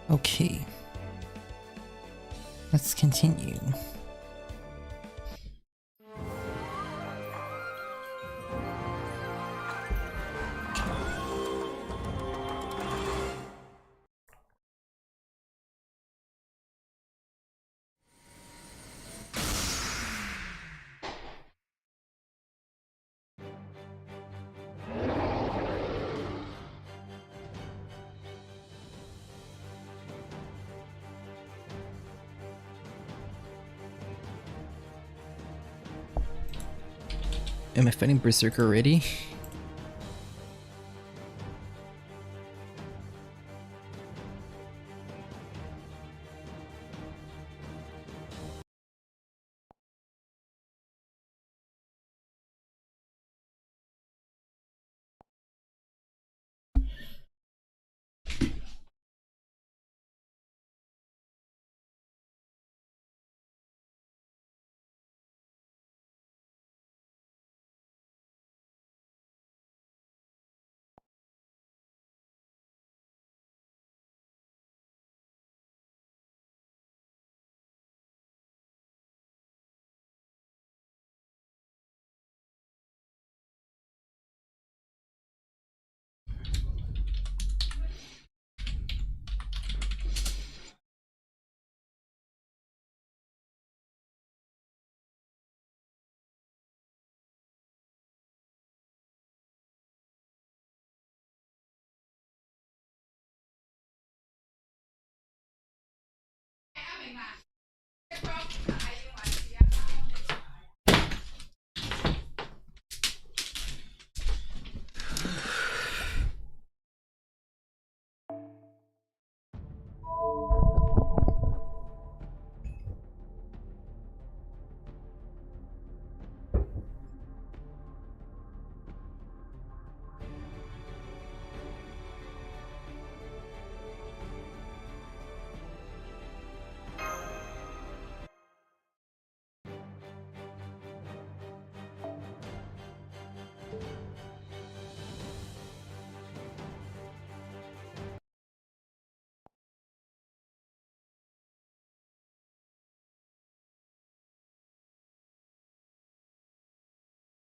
Okay. Let's continue. Am I fighting Berserker already?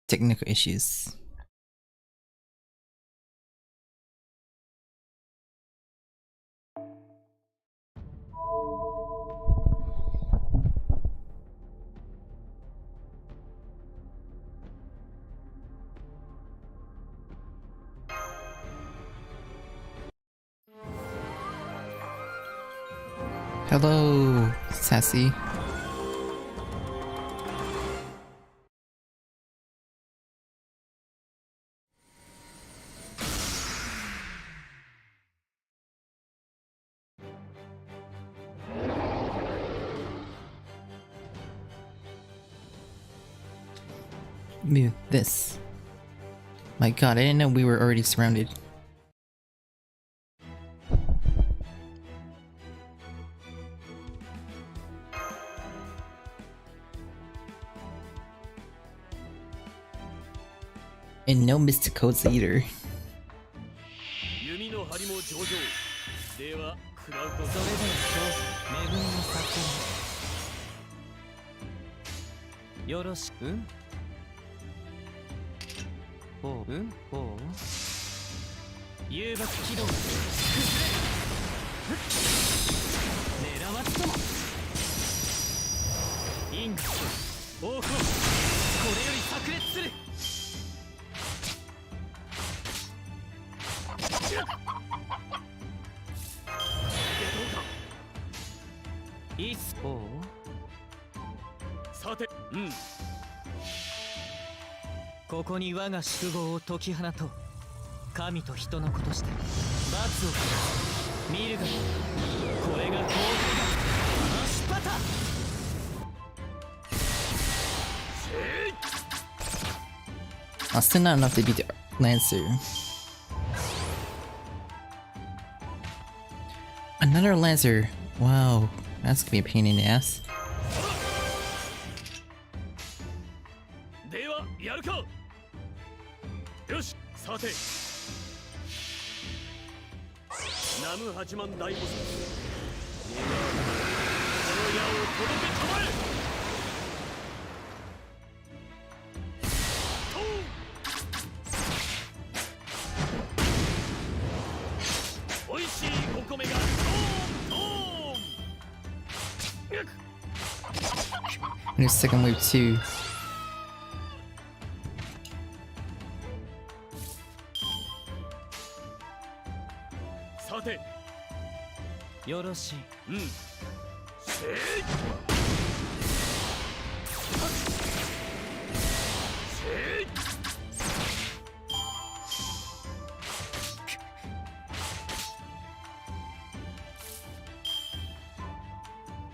Technical issues. Hello, Sassy. Move this. My god, I didn't know we were already surrounded. And no mystic codes either. Still not enough to beat the Lancer. Another Lancer. Wow, that's gonna be a pain in the ass. New second wave too.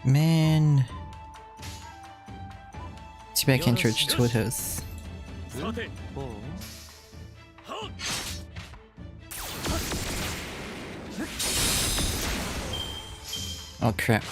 Man, too bad I can't charge Thanatos. Oh crap.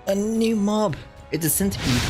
A new mob! It's a centipede.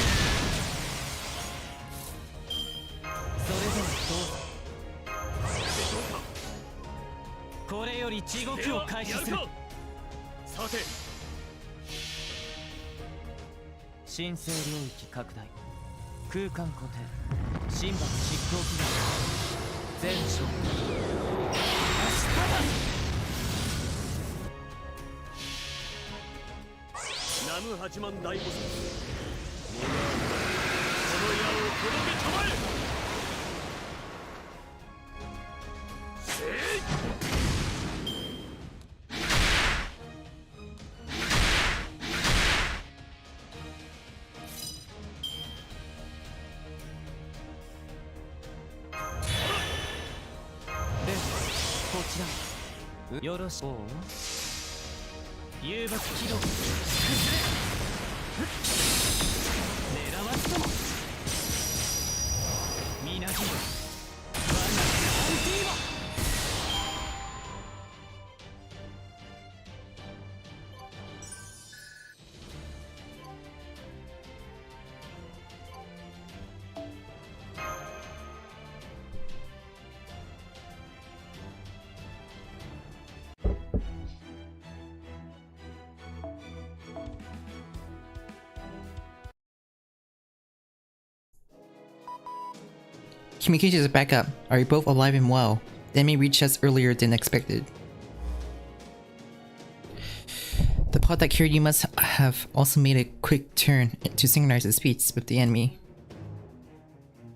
Communications are back up. Are you both alive and well? The enemy reached us earlier than expected. The pod that carried you must have also made a quick turn to synchronize its speeds with the enemy.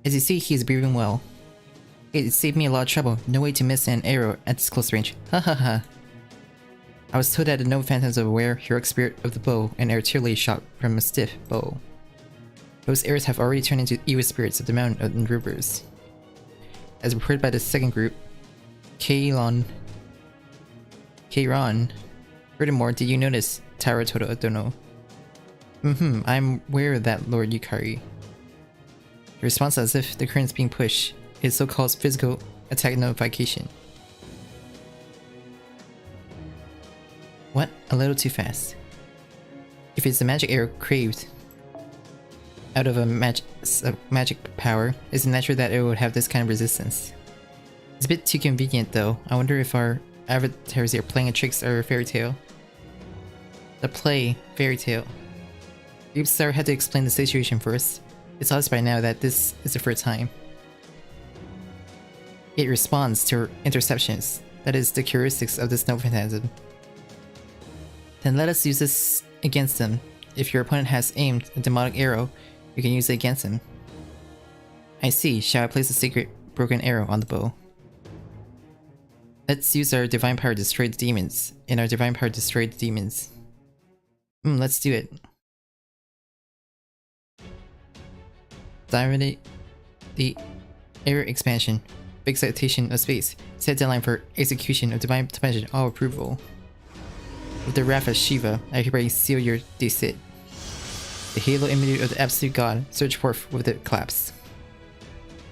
As you see, he is breathing well. It saved me a lot of trouble. No way to miss an arrow at this close range. Ha ha ha. I was told that the no phantoms are aware, heroic spirit of the bow, and artillery shot from a stiff bow. Those arrows have already turned into evil spirits of the mountain and rivers. As reported by the second group, Kairon. Furthermore, did you notice Tara Toto Adono? I'm aware of that, Lord Yukari. The response as if the current's being pushed is so-called physical attack notification. What? A little too fast. If it's a magic arrow craved out of a magic power, it's natural that it would have this kind of resistance. It's a bit too convenient though. I wonder if our avatars are playing a tricks or a fairy tale. The play fairy tale. Star had to explain the situation for us. It's obvious by now that this is the first time. It responds to interceptions. That is the heuristics of this no phantasm. Then let us use this against them. If your opponent has aimed a demonic arrow, you can use it against him. I see. Shall I place a secret broken arrow on the bow? Let's use our divine power to destroy the demons. And our divine power to destroy the demons. Let's do it. Divinity, the arrow expansion, big citation of space, set deadline for execution of divine dimension, all approval. With the wrath of Shiva, I hereby seal your deceit. The halo immunity of the absolute god, surge forth with the collapse.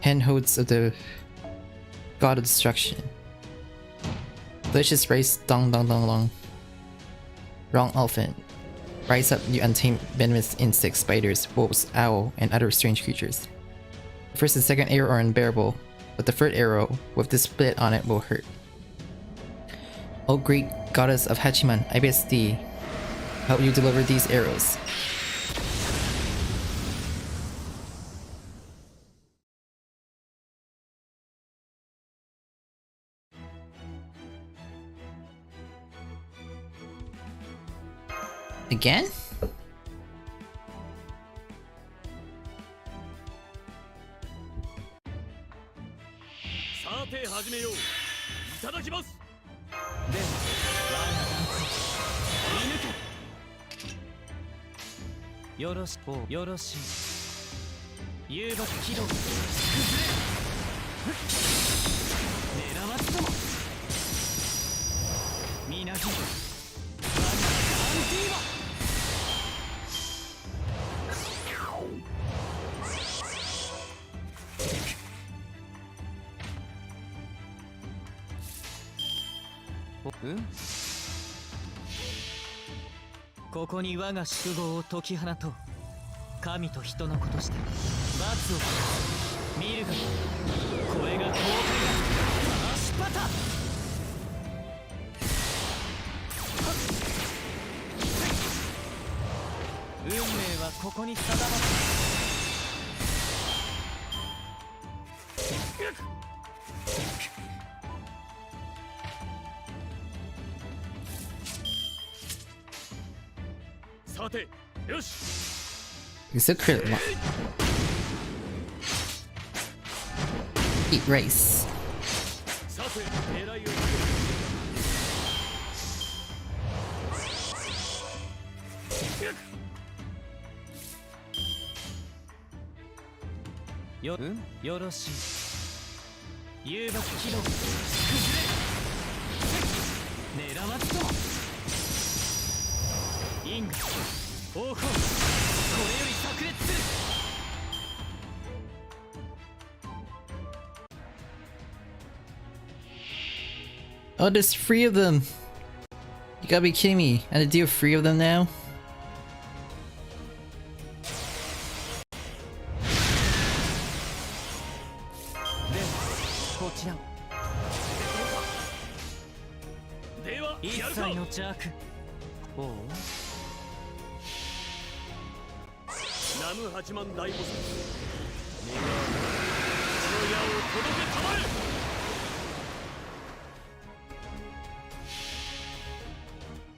handholds of the god of destruction. Delicious rice, dong dong dong dong. Wrong elephant. Rise up, you untamed venomous insects, spiders, wolves, owl, and other strange creatures. The first and second arrow are unbearable, but the third arrow, with this split on it, will hurt. O great goddess of Hachiman, I beseech thee, help you deliver these arrows. Again?ここに我が宿業を解き放とう。神と人の子として罰を見るがこれが公開だ。足パタ運命はここに定まった。さて、よし。It's a crit. Eat rice. さて、狙いを。よろしい。誘爆起動。狙わずとも。イング。王鵬。これより炸裂する。Oh, there's 3 of them. You gotta be kidding me. I had to deal with 3 of them now?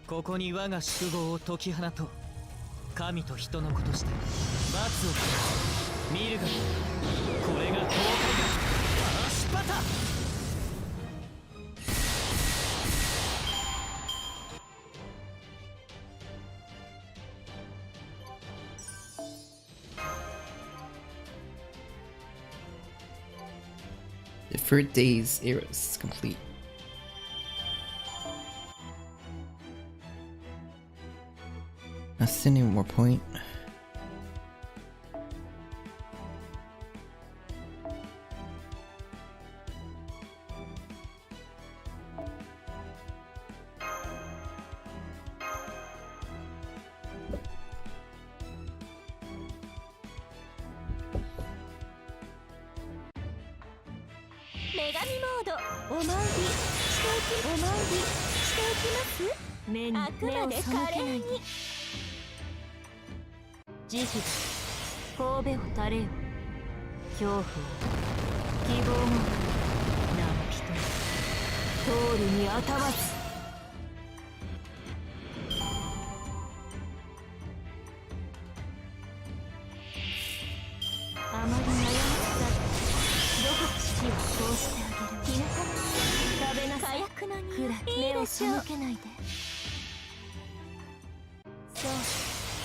ここに我が宿業を解き放とう。神と人の子として罰を見るがこれが公開だ。足パタThe third day's arrows complete. Not sending any more point.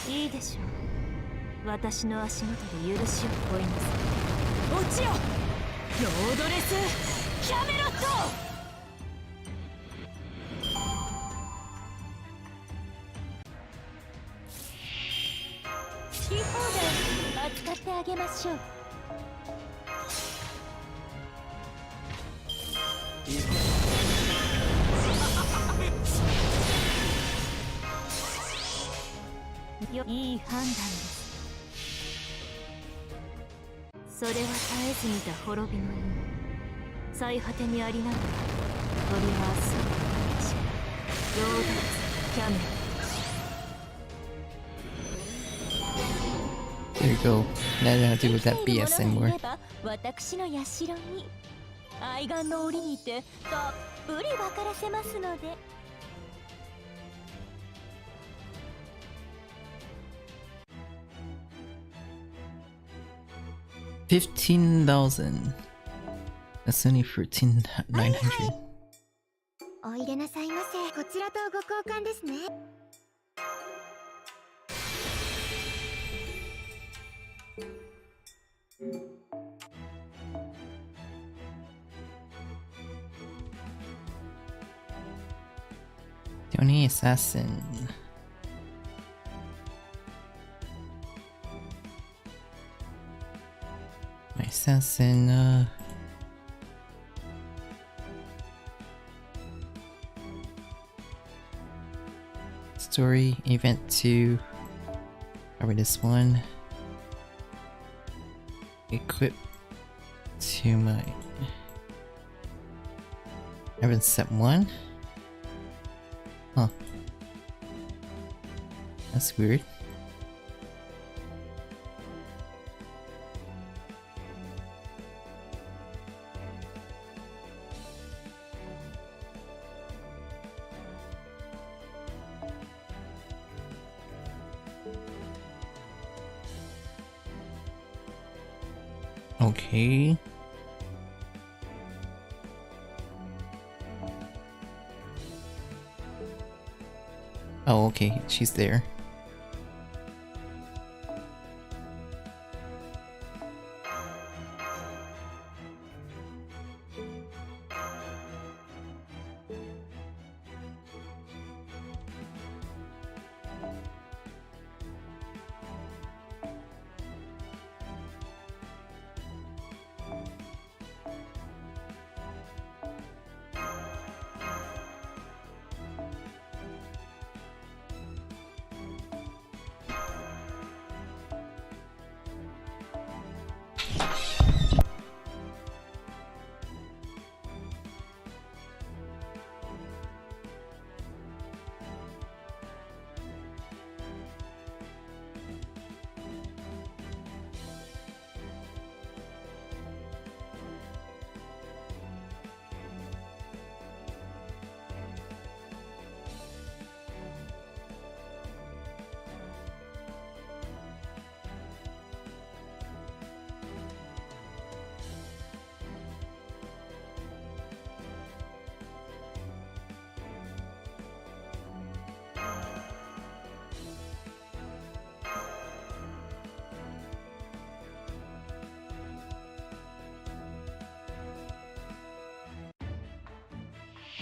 いいでしょう。私の足元で許しを請います。落ちよ、ロードレスキャメロット。好き放題扱ってあげましょう。いい判断です。それは絶えず見た滅びの意味。最果てにありながらトリガースの形ロードレスキャメラ。 There you go. Now I don't have to deal with that BS anymore. 私の社に愛玩の折にてたっぷり分からせますので。$15,000. That's only $14,900. おいでなさいませ。こちらとご交換ですね。The only assassin. My assassin, story event 2. Probably this one. Equip to my Heaven set 1. Huh. That's weird. Okay. Oh, okay, she's there.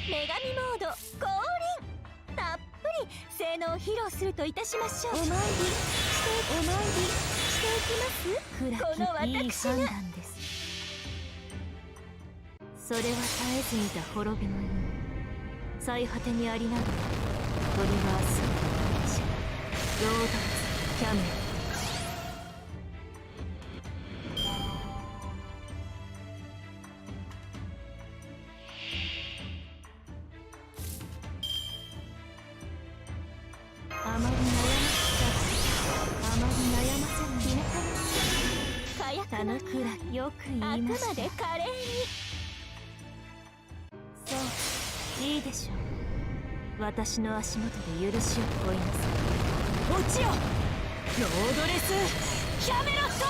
女神モード降臨。たっぷり性能を披露するといたしましょう。お参りしていきます。この私がいい判断です。それは絶えず見た滅びの意味。最果てにありながらトリガースの形ロードレスキャメラ。よく言いました。あくまで華麗に。そういいでしょう。私の足元で許しを請いなさい。落ちよロードレスキャメロット。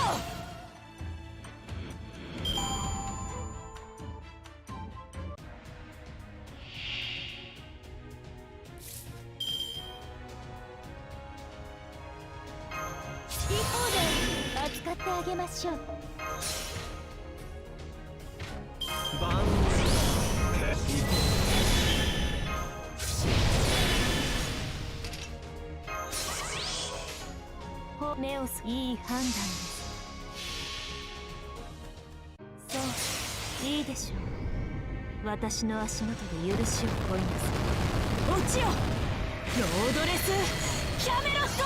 好き放題扱ってあげましょう。目をいい判断です。そういいでしょう。私の足元で許しを請いなさい。落ちよロードレスキャメロット。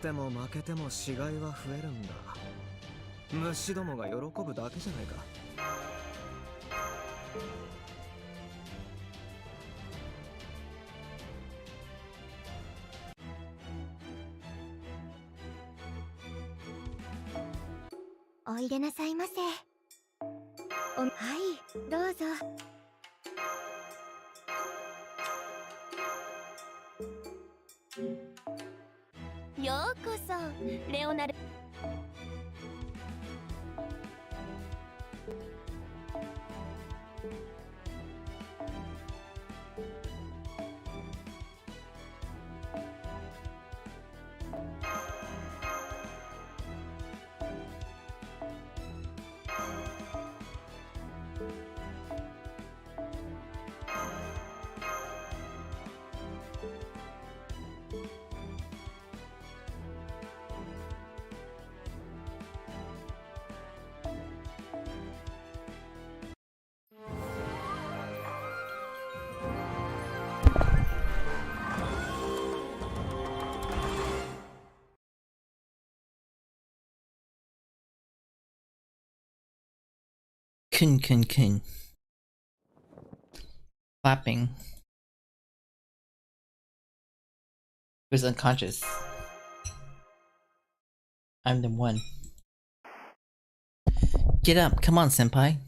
ても負けても死骸は増えるんだ。虫どもが喜ぶだけじゃないか。おいでなさいませ。はい、どうぞ。ようこそ、レオナル。Kun. Clapping. He was unconscious. I'm the one. Get up, come on, senpai.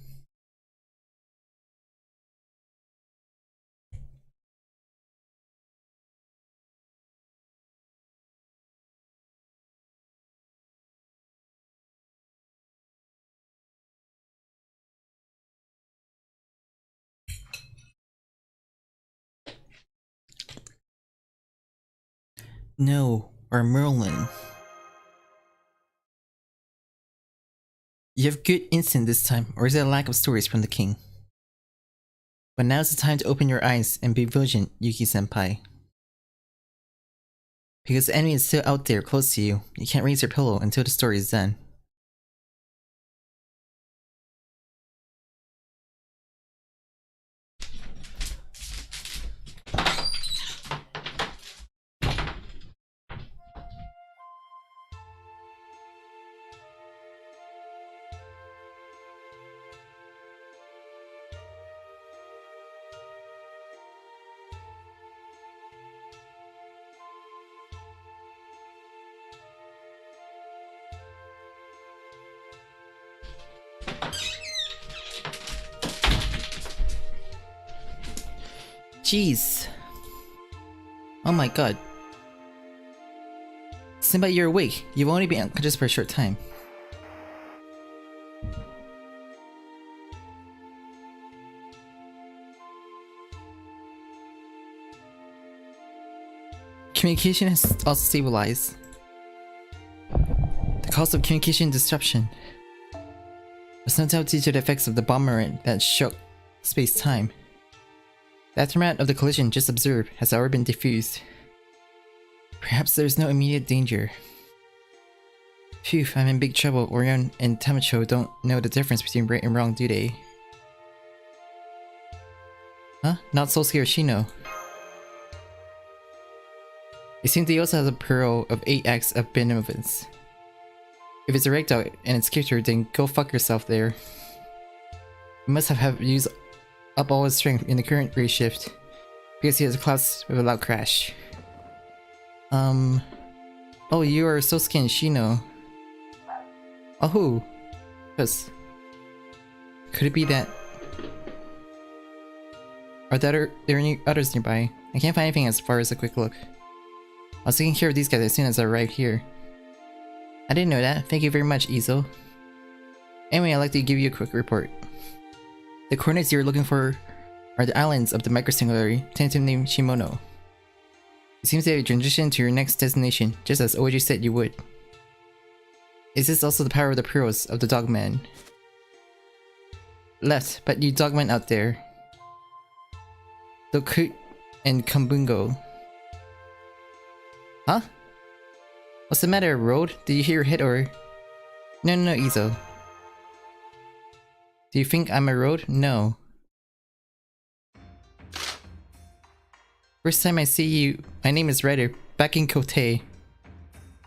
No, or Merlin. You have good instinct this time, or is it a lack of stories from the king? But now's the time to open your eyes and be vigilant, Yuki-senpai. Because the enemy is still out there close to you, you can't raise your pillow until the story is done. Jeez. Oh my god. Senpai, you're awake. You've only been unconscious for a short time. Communication has also stabilized. The cause of communication disruption was no doubt due to the effects of the bombardment that shook space-time. The aftermath of the collision just observed has already been diffused. Perhaps there's no immediate danger. Phew, I'm in big trouble. Orion and Tamacho don't know the difference between right and wrong, do they? Huh? Not Sosuke or Shino. It seems they also have a pearl of 8 acts of benevolence. If it's a ragdoll and its character, then go fuck yourself there. You must have used up all his strength in the current ray shift, because he has a class with a loud crash. Oh, you are Sosuke and Shino. Oh, who? Could it be that? Are there any others nearby? I can't find anything as far as a quick look. I was taking care of these guys as soon as I arrived here. I didn't know that. Thank you very much, Izo. Anyway, I'd like to give you a quick report. The coordinates you're looking for are the islands of the microsingularity, tentative name Shimono. It seems that you transitioned to your next destination, just as Oji said you would. Is this also the power of the pearls of the Dogman? Left, but you Dogman out there. Doku and Kambungo. Huh? What's the matter, Road? Did you hear a hit or... No, Izo. Do you think I'm a road? No. First time I see you, my name is Ryder, back in Kote.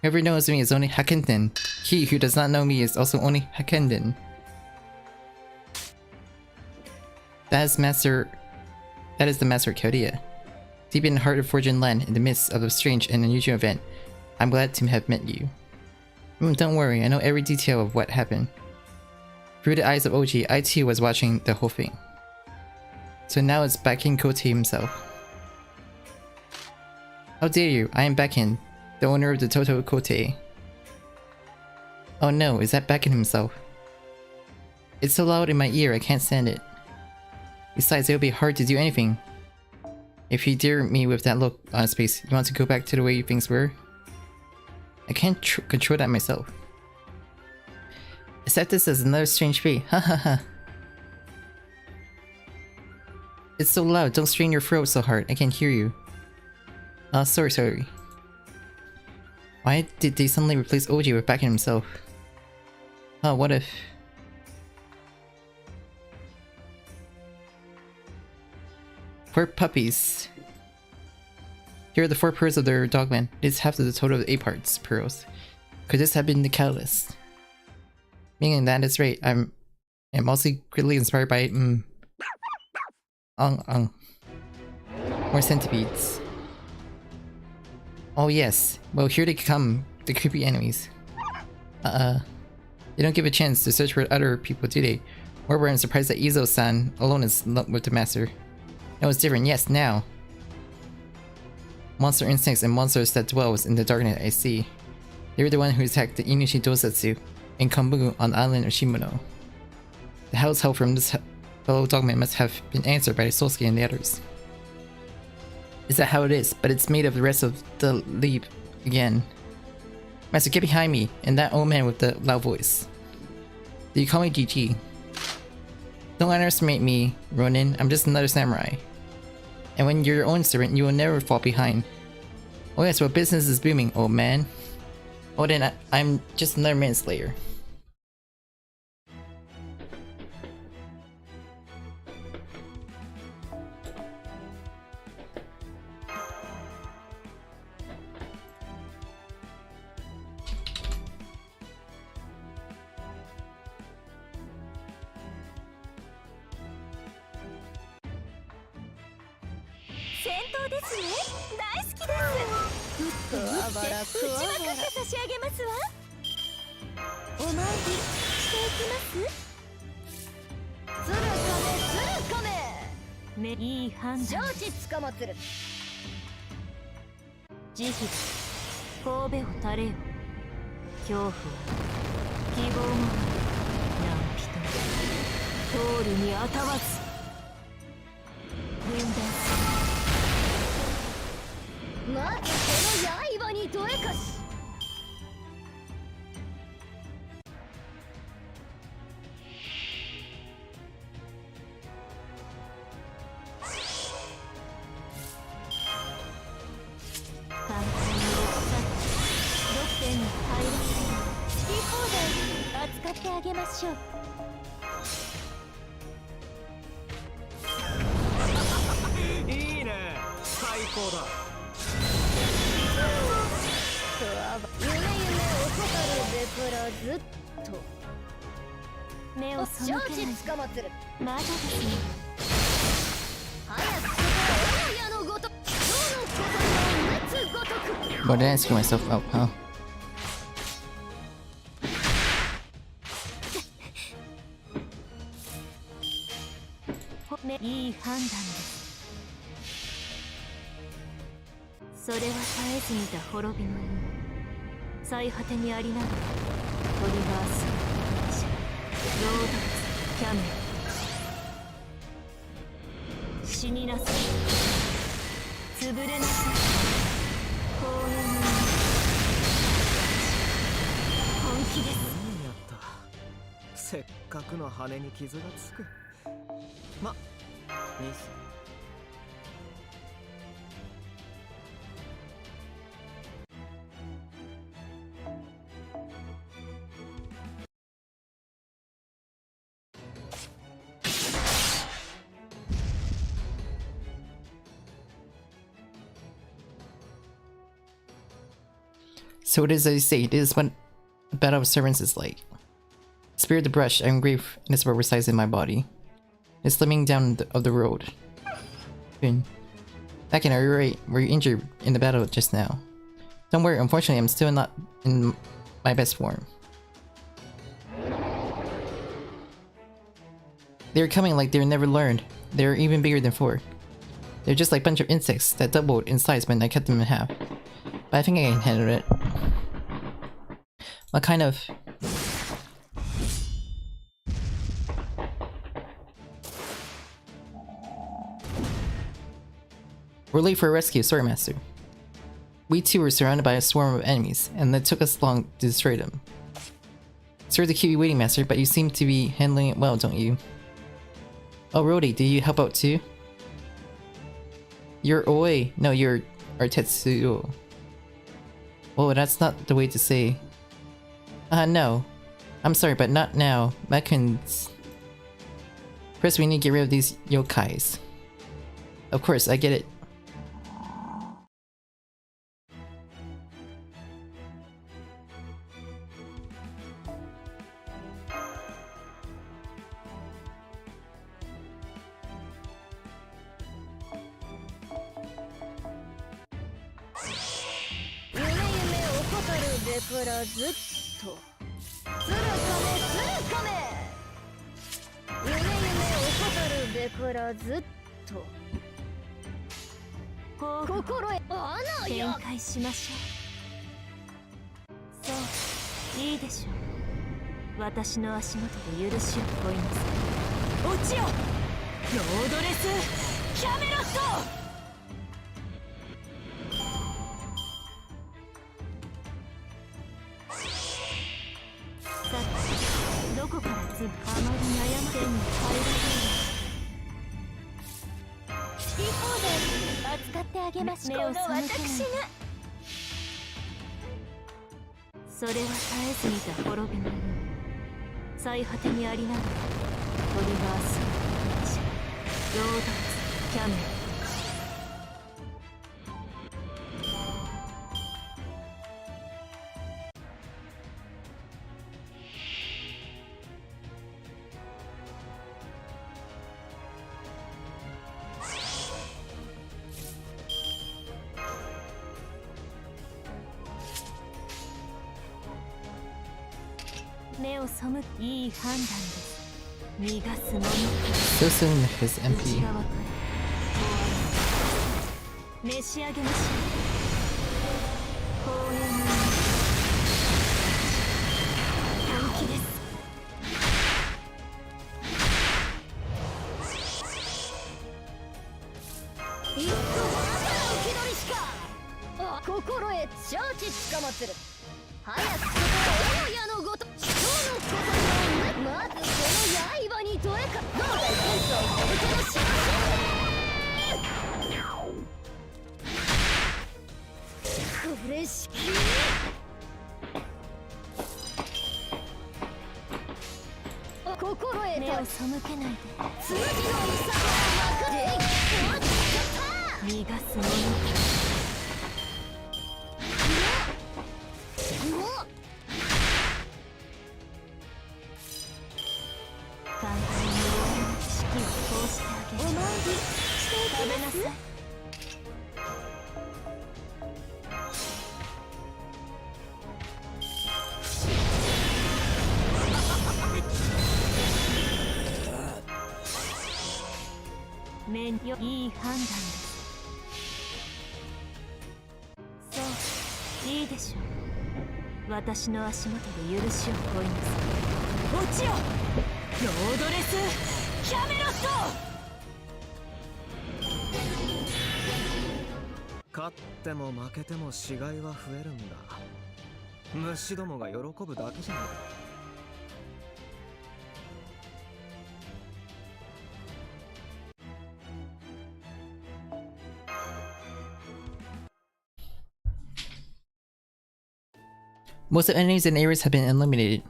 Whoever knows me is only Hakkenden. He who does not know me is also only Hakkenden. That is the Master Kaudia. Deep in the heart of Fortune Land, in the midst of a strange and unusual event, I'm glad to have met you. Don't worry, I know every detail of what happened. Through the eyes of Oji, I too was watching the whole thing. So now it's Bakken Kote himself. How dare you, I am Bakken, the owner of the Toto Kote. Oh no, is that Bakken himself? It's so loud in my ear, I can't stand it. Besides, it would be hard to do anything. If you dare me with that look on his face, you want to go back to the way things were? I can't control that myself. Accept this as another strange fate, ha ha ha. It's so loud, don't strain your throat so hard, I can't hear you. Sorry. Why did they suddenly replace Oji with Bakken himself? What if... Poor puppies. Here are the 4 pearls of their dogman. It is half of the total of 8 pearls. Could this have been the catalyst? Meaning that is right, I'm also greatly inspired by more centipedes. Oh yes, well here they come, the creepy enemies. They don't give a chance to search for other people, do they? Moreover, I'm surprised that Izo-san alone is in love with the master. No, it's different, yes, now. Monster instincts and monsters that dwells in the darkness I see. They were the one who attacked the Inushi Dosatsu in Kambugu on the island of Shimono. The hell's hell from this fellow dogman must have been answered by Sosuke and the others. Is that how it is? But it's made of the rest of the leap again. Master, get behind me, and that old man with the loud voice. Do you call me GG? Don't underestimate me, Ronin, I'm just another samurai. And when you're your own servant, you will never fall behind. Oh yes, well business is booming, old man. Oh then, I'm just another manslayer. But then I screw myself up, huh? So it is as you say, this is what a battle of servants is like. Spirit the brush, I engrave, and this is what resides in my body. It's slimming down of the road. Good. Hakkenden, are you right? Were you injured in the battle just now? Don't worry, unfortunately I'm still not in my best form. They're coming like they're never learned. They're even bigger than 4. They're just like a bunch of insects that doubled in size when I cut them in half. But I think I can handle it. What kind of... We're late for a rescue, sorry master. We too were surrounded by a swarm of enemies, and it took us long to destroy them. Sorry to keep you waiting, master, but you seem to be handling it well, don't you? Oh, Rody, did you help out too? You're Oi. No, you're Artetsuo. Oh, that's not the way to say. No. I'm sorry, but not now. Mekins. First, we need to get rid of these yokais. Of course, I get it. So soon his MP. Most of the enemies and areas have been eliminated.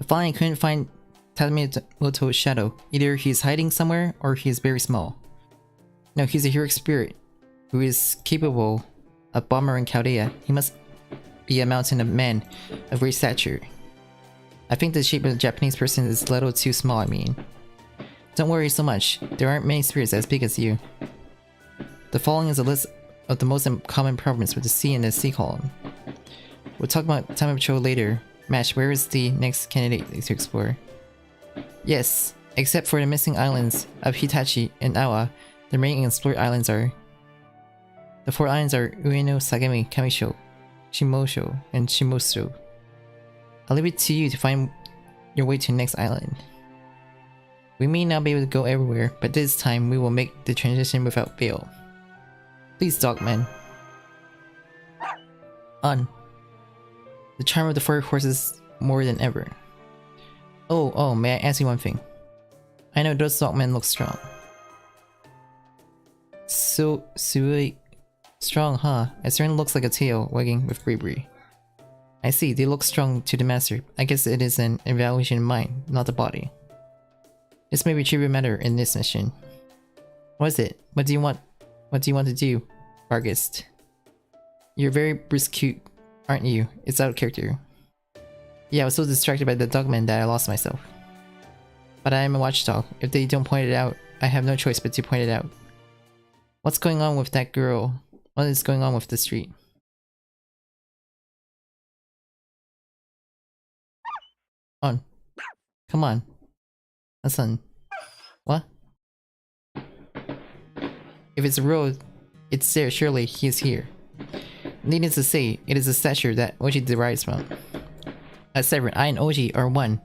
Finally, I couldn't find Thanatos' shadow. Either he's hiding somewhere, or he is very small. No, he's a heroic spirit, who is capable of bombering Chaldea. He must be a mountain of men of great stature. I think the shape of a Japanese person is a little too small, I mean. Don't worry so much, there aren't many spirits as big as you. The following is a list of the most common problems with the sea and the sea column. We'll talk about time of patrol later. Mash, where is the next candidate to explore? Yes, except for the missing islands of Hitachi and Awa, the remaining explored islands are... The 4 islands are Ueno, Sagami, Kamisho, Shimosho, and Shimoso. I'll leave it to you to find your way to the next island. We may not be able to go everywhere, but this time we will make the transition without fail. Please, Dogman. On. The charm of the 4 horses more than ever. Oh, may I ask you one thing? I know those dogmen look strong. So strong, huh? It certainly looks like a tail wagging with bravery. I see, they look strong to the master. I guess it is an evaluation in mind, not the body. This may be a trivial matter in this mission. What is it? What do you want to do, Vargist? You're very brisk, aren't you? It's out of character. Yeah, I was so distracted by the dogman that I lost myself. But I am a watchdog. If they don't point it out, I have no choice but to point it out. What's going on with that girl? What is going on with the street? On. Come on. Listen. What? If it's a road, it's there, surely he is here. Needless to say, it is a stature that Oji derives from. As Severin, I and Oji are one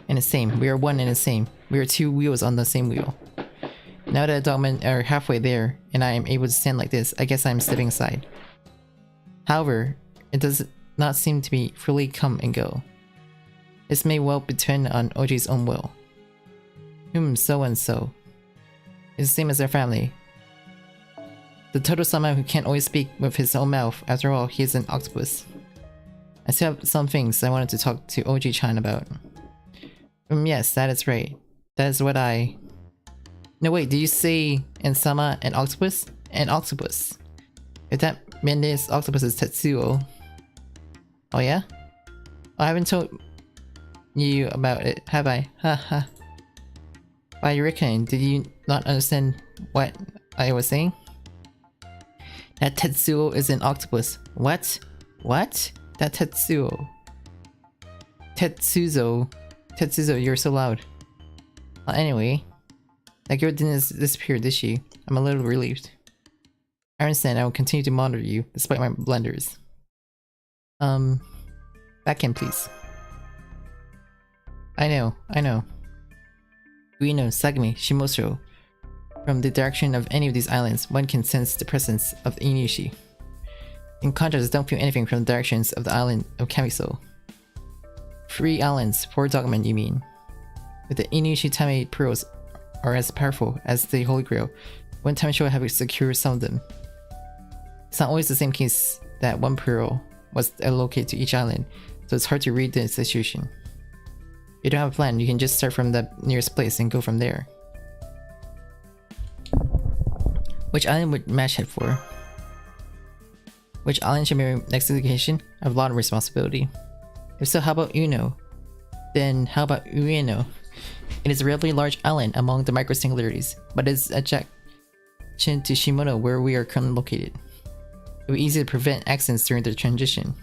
and the same. We are one and the same. We are 2 wheels on the same wheel. Now that the dogmen are halfway there, and I am able to stand like this, I guess I am stepping aside. However, it does not seem to be fully come and go. This may well depend on Oji's own will. So and so. It's the same as their family. The Toto-sama who can't always speak with his own mouth, after all, he is an octopus. I still have some things I wanted to talk to Oji-chan about. Yes, that is right. That is what I... No wait, did you say Sama an octopus? An octopus. If that meant this octopus is Tetsuo. Oh yeah? Oh, I haven't told you about it, have I? Haha. By your reckoning, did you not understand what I was saying? That Tetsuo is an octopus. What? What? That Tetsuo. Tetsuzo, you're so loud. Well, anyway. That girl didn't disappear, did she? I'm a little relieved. I understand, I will continue to monitor you, despite my blunders. Back in, please. I know. Ueno, Sagami, Shimoso. From the direction of any of these islands, one can sense the presence of the Inushi. In contrast, don't feel anything from the directions of the island of Kamiso. 3 islands, 4 dogmen, you mean. With the Inushi Tame pearls are as powerful as the Holy Grail, one time show have secured some of them. It's not always the same case that one pearl was allocated to each island, so it's hard to read the situation. If you don't have a plan, you can just start from the nearest place and go from there. Which island would Mash head for? Which island should be my next location? I have a lot of responsibility. If so, how about Ueno? Then how about Ueno? It is a relatively large island among the micro-singularities, but it is adjacent to Shimono where we are currently located. It will be easy to prevent accidents during the transition.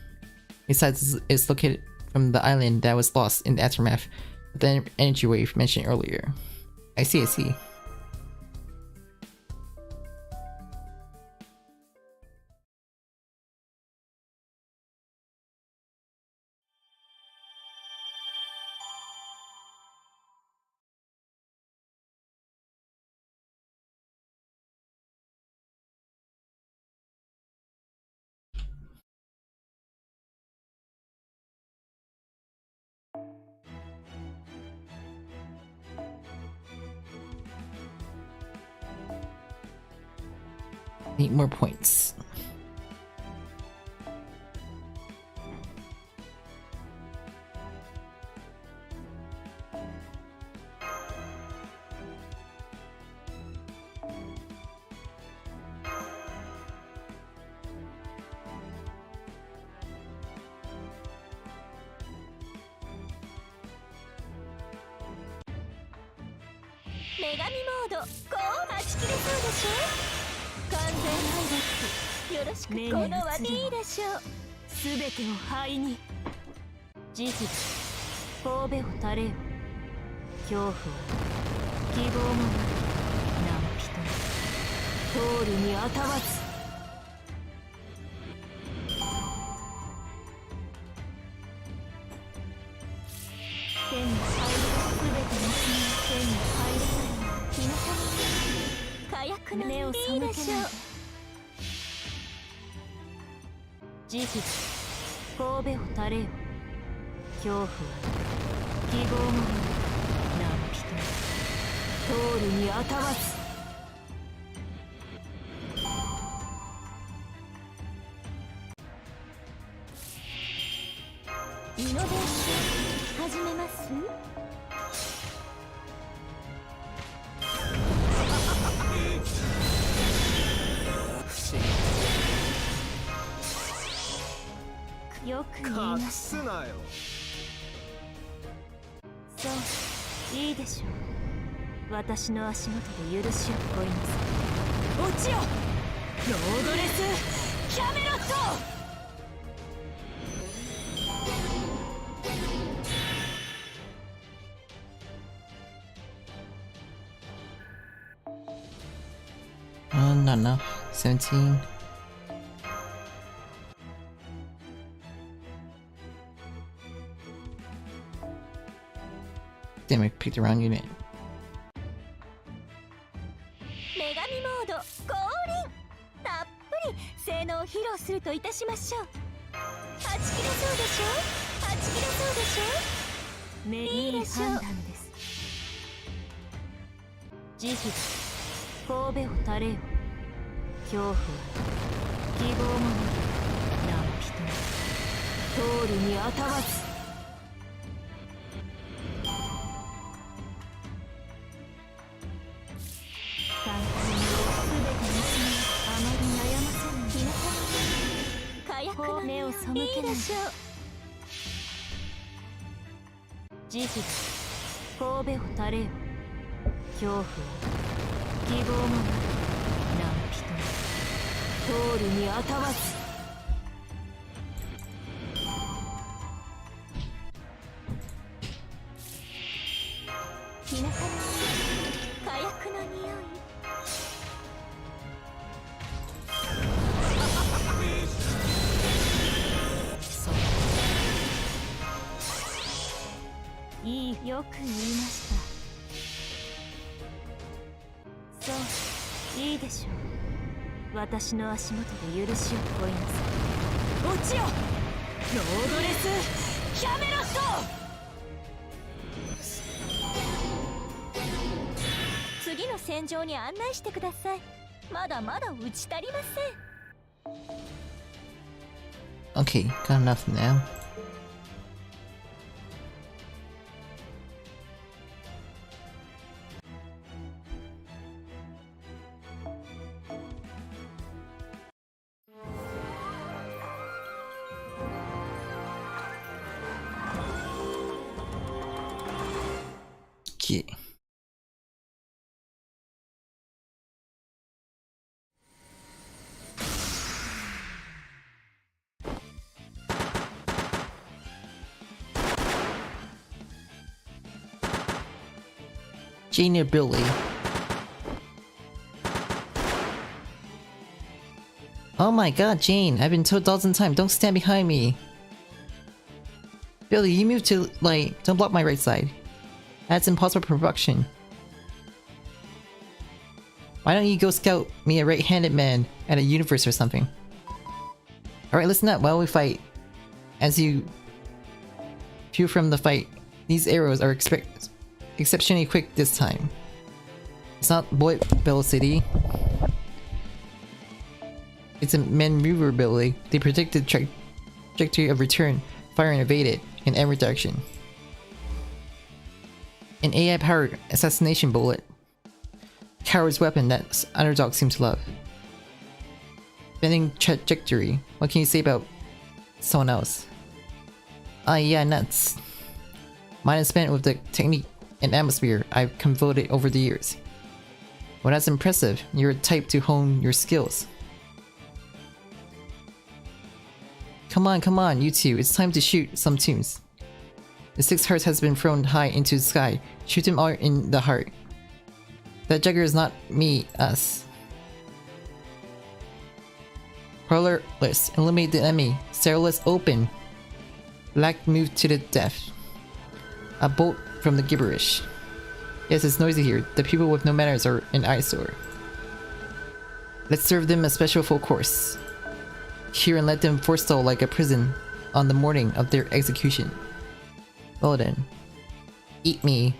Besides, it's located from the island that was lost in the aftermath of the energy wave mentioned earlier. I see. Need more points. 女神モードこうはち切れそうでしょ。完全ダイレクトよろしく。このわいいでしょう。全てを灰に。慈悲神戸を垂れよ。恐怖は希望もなく何人通るにあたわず。手に入るすべての手に入らない日の火薬の目を背けない。慈悲神戸を垂れよ。恐怖は希望もなく何人通るにあたわず。イノベーション始めます。よく言いま隠しすなよ。た。そういいでしょう。私の足元で許しを乞いなさい。落ちよロードレスキャメロット。Not enough. 17. Damn, I picked the wrong unit. 女神モード降臨。たっぷり性能を披露するといたしましょう。はち切れそうでしょ。はち切れそうでしょ。いいでしょう。判断です。慈悲神戸を垂れよ。恐怖は希望もなく何人通るにあたわず。簡単に全ての罪あまり悩ませない。日の火薬の目を背けない。いいでしょう。慈悲神戸を垂れよ。恐怖は希望もなく何人通るにあたわず。日向の火薬の匂い。そういい、よく言いました。そういいでしょう。私の足元で許しを乞いなさい。落ちよロードレスキャメロット。次の戦場に案内してください。まだまだ打ち足りません。 Okay, got enough now. Okay. Jane or Billy? Oh my god, Jane, I've been told a dozen times, don't stand behind me. Billy, you move to, like, don't block my right side. That's impossible production. Why don't you go scout me a right-handed man at a universe or something? Alright, listen up while we fight. As you view from the fight, these arrows are exceptionally quick this time. It's not bullet velocity. It's a maneuverability. They predict the trajectory of return, fire and evade it in every direction. An AI-powered assassination bullet. Coward's weapon that underdogs seem to love. Bending trajectory. What can you say about someone else? Ah, yeah, nuts. Mine is spent with the technique and atmosphere I've convoluted over the years. Well, that's impressive. You're a type to hone your skills. Come on, you two. It's time to shoot some tunes. The 6 hearts has been thrown high into the sky. Shoot them all in the heart. That jugger is not me, us. Parlorless, eliminate the enemy. Starless, open. Black, move to the death. A bolt from the gibberish. Yes, it's noisy here. The people with no manners are an eyesore. Let's serve them a special full course. Here and let them forestall like a prison on the morning of their execution. Well then. Eat me.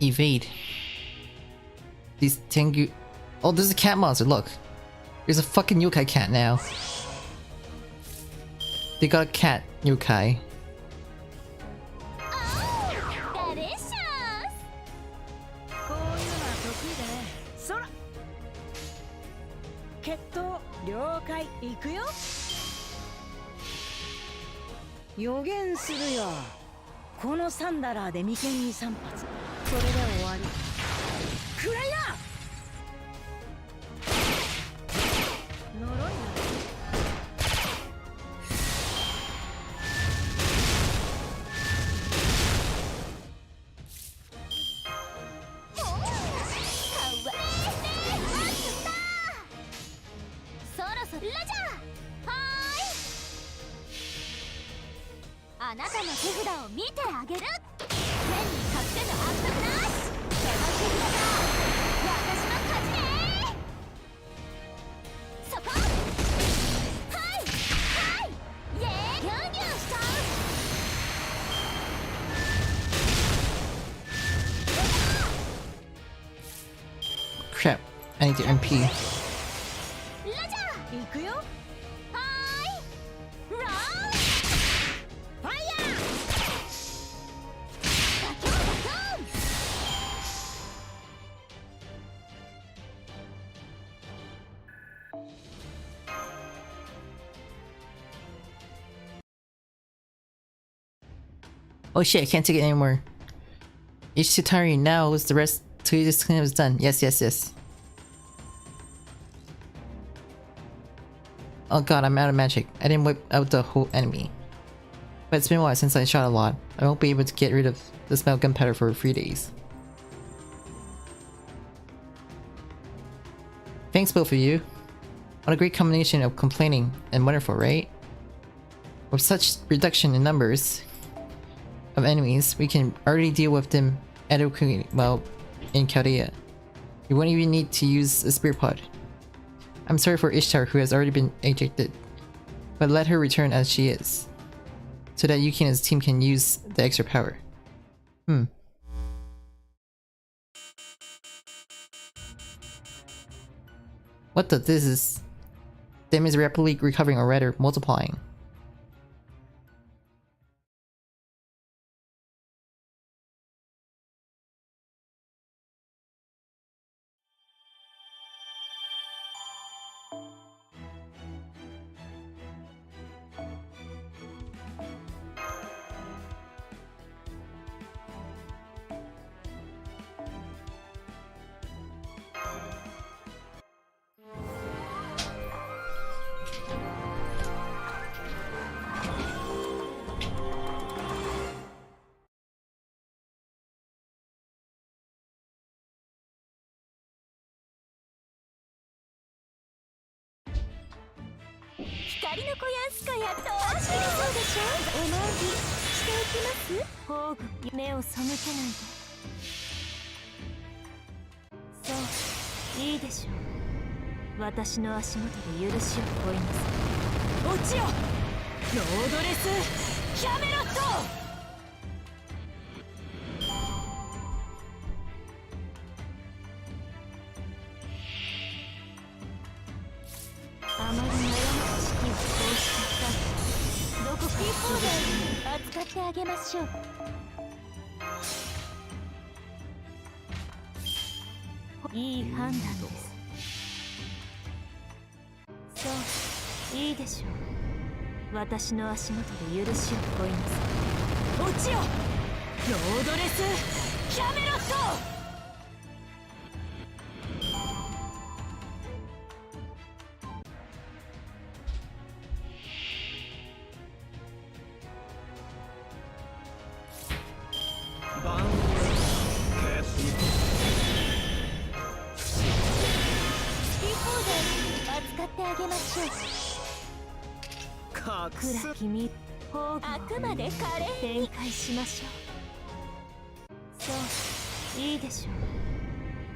Evade. These Tengu. Oh, there's a cat monster, look. There's a fucking yokai cat now. They got a cat yokai. Crap, I need to MP. Oh shit, I can't take it anymore. It's too tiring now. Is the rest till this cleanup is done? Yes. Oh god, I'm out of magic. I didn't wipe out the whole enemy. But it's been a while since I shot a lot. I won't be able to get rid of the smell gunpowder for 3 days. Thanks both of you. What a great combination of complaining and wonderful, right? With such reduction in numbers of enemies, we can already deal with them adequately well in Chaldea. You won't even need to use a spirit pod. I'm sorry for Ishtar, who has already been ejected, but let her return as she is, so that Yuki and his team can use the extra power. What the? This is... Them is rapidly recovering, or rather multiplying. 光の子やんすかやっと走れそうでしょ。お参りしていきます。宝具目を背けないで。そういいでしょう。私の足元で許しを請います。落ちよロードレスキャメロット。あまり悩ましきをそうしちゃった。どこか一方で扱ってあげましょう。いい判断です。そういいでしょう。私の足元で許しを請います。落ちよロードレスキャメロット。暗き見宝具をあくまで華麗に展開しましょう。そういいでしょ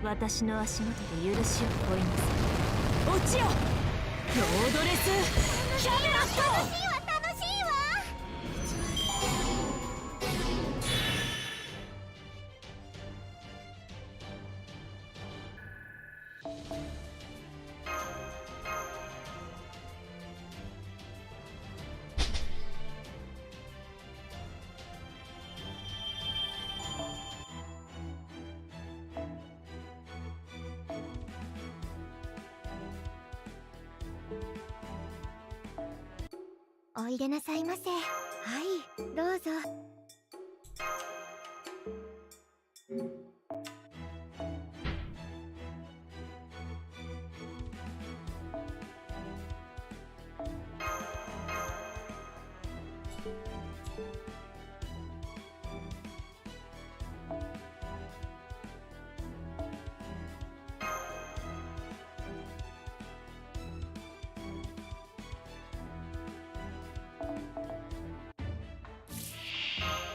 う。私の足元で許しを請います。落ちよロードレスキャメロット。楽しいわ楽しいわ。おいでなさいませ。はい、どうぞ。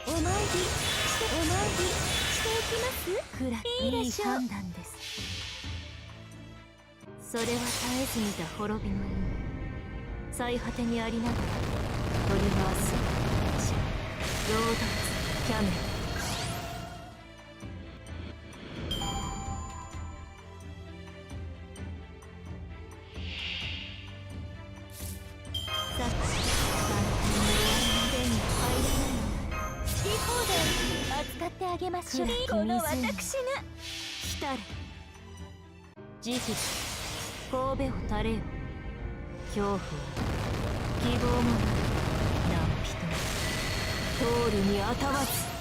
お参りしていきます。くらいい判断です。それは絶えず見た滅びの夢。最果てにありながらトリバースロードレスキャメラ。さっき簡単に終わりの手に入らないの。好き放題扱ってあげましょう。この私が来たれ。慈悲神戸を垂れよ。恐怖を希望もなく何人も通るにあたわず。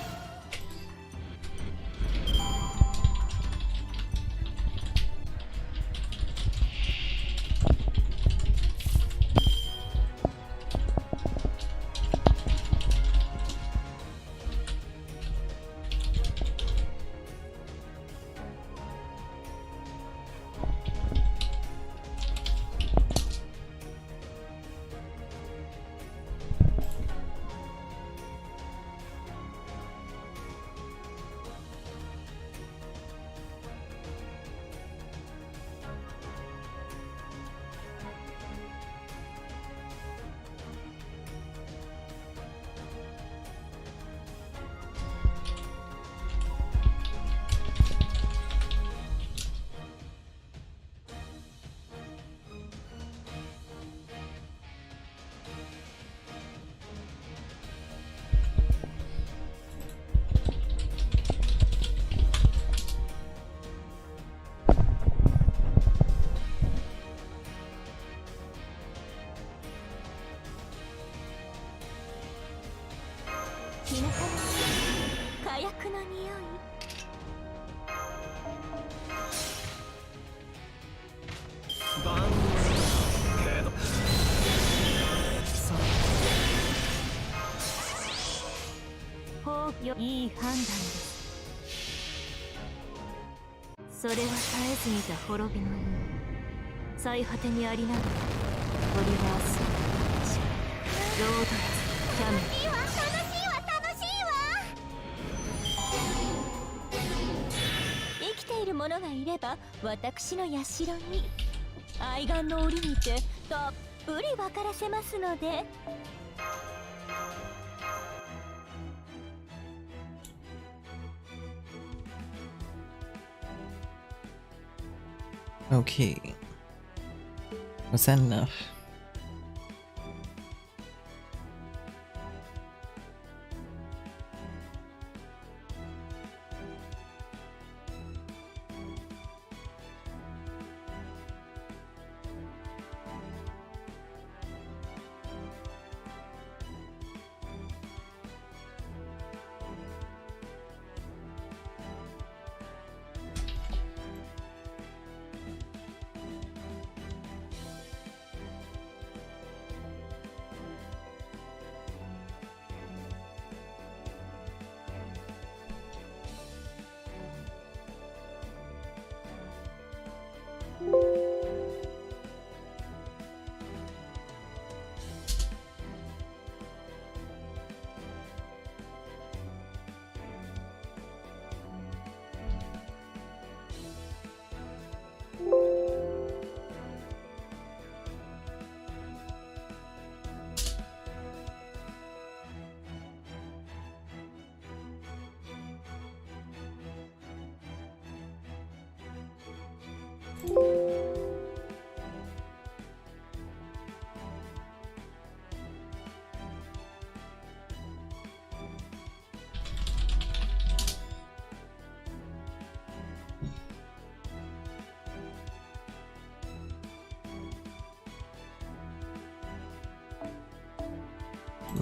田舎の火薬の匂い。万けどそうよ、いい判断です。それは絶えず見た滅びの夢。最果てにありながらトリバースキャメいいわ、楽しいわ楽しいわ。生きている者がいれば私の社に愛玩の折にてたっぷり分からせますので。Okay. Was that enough?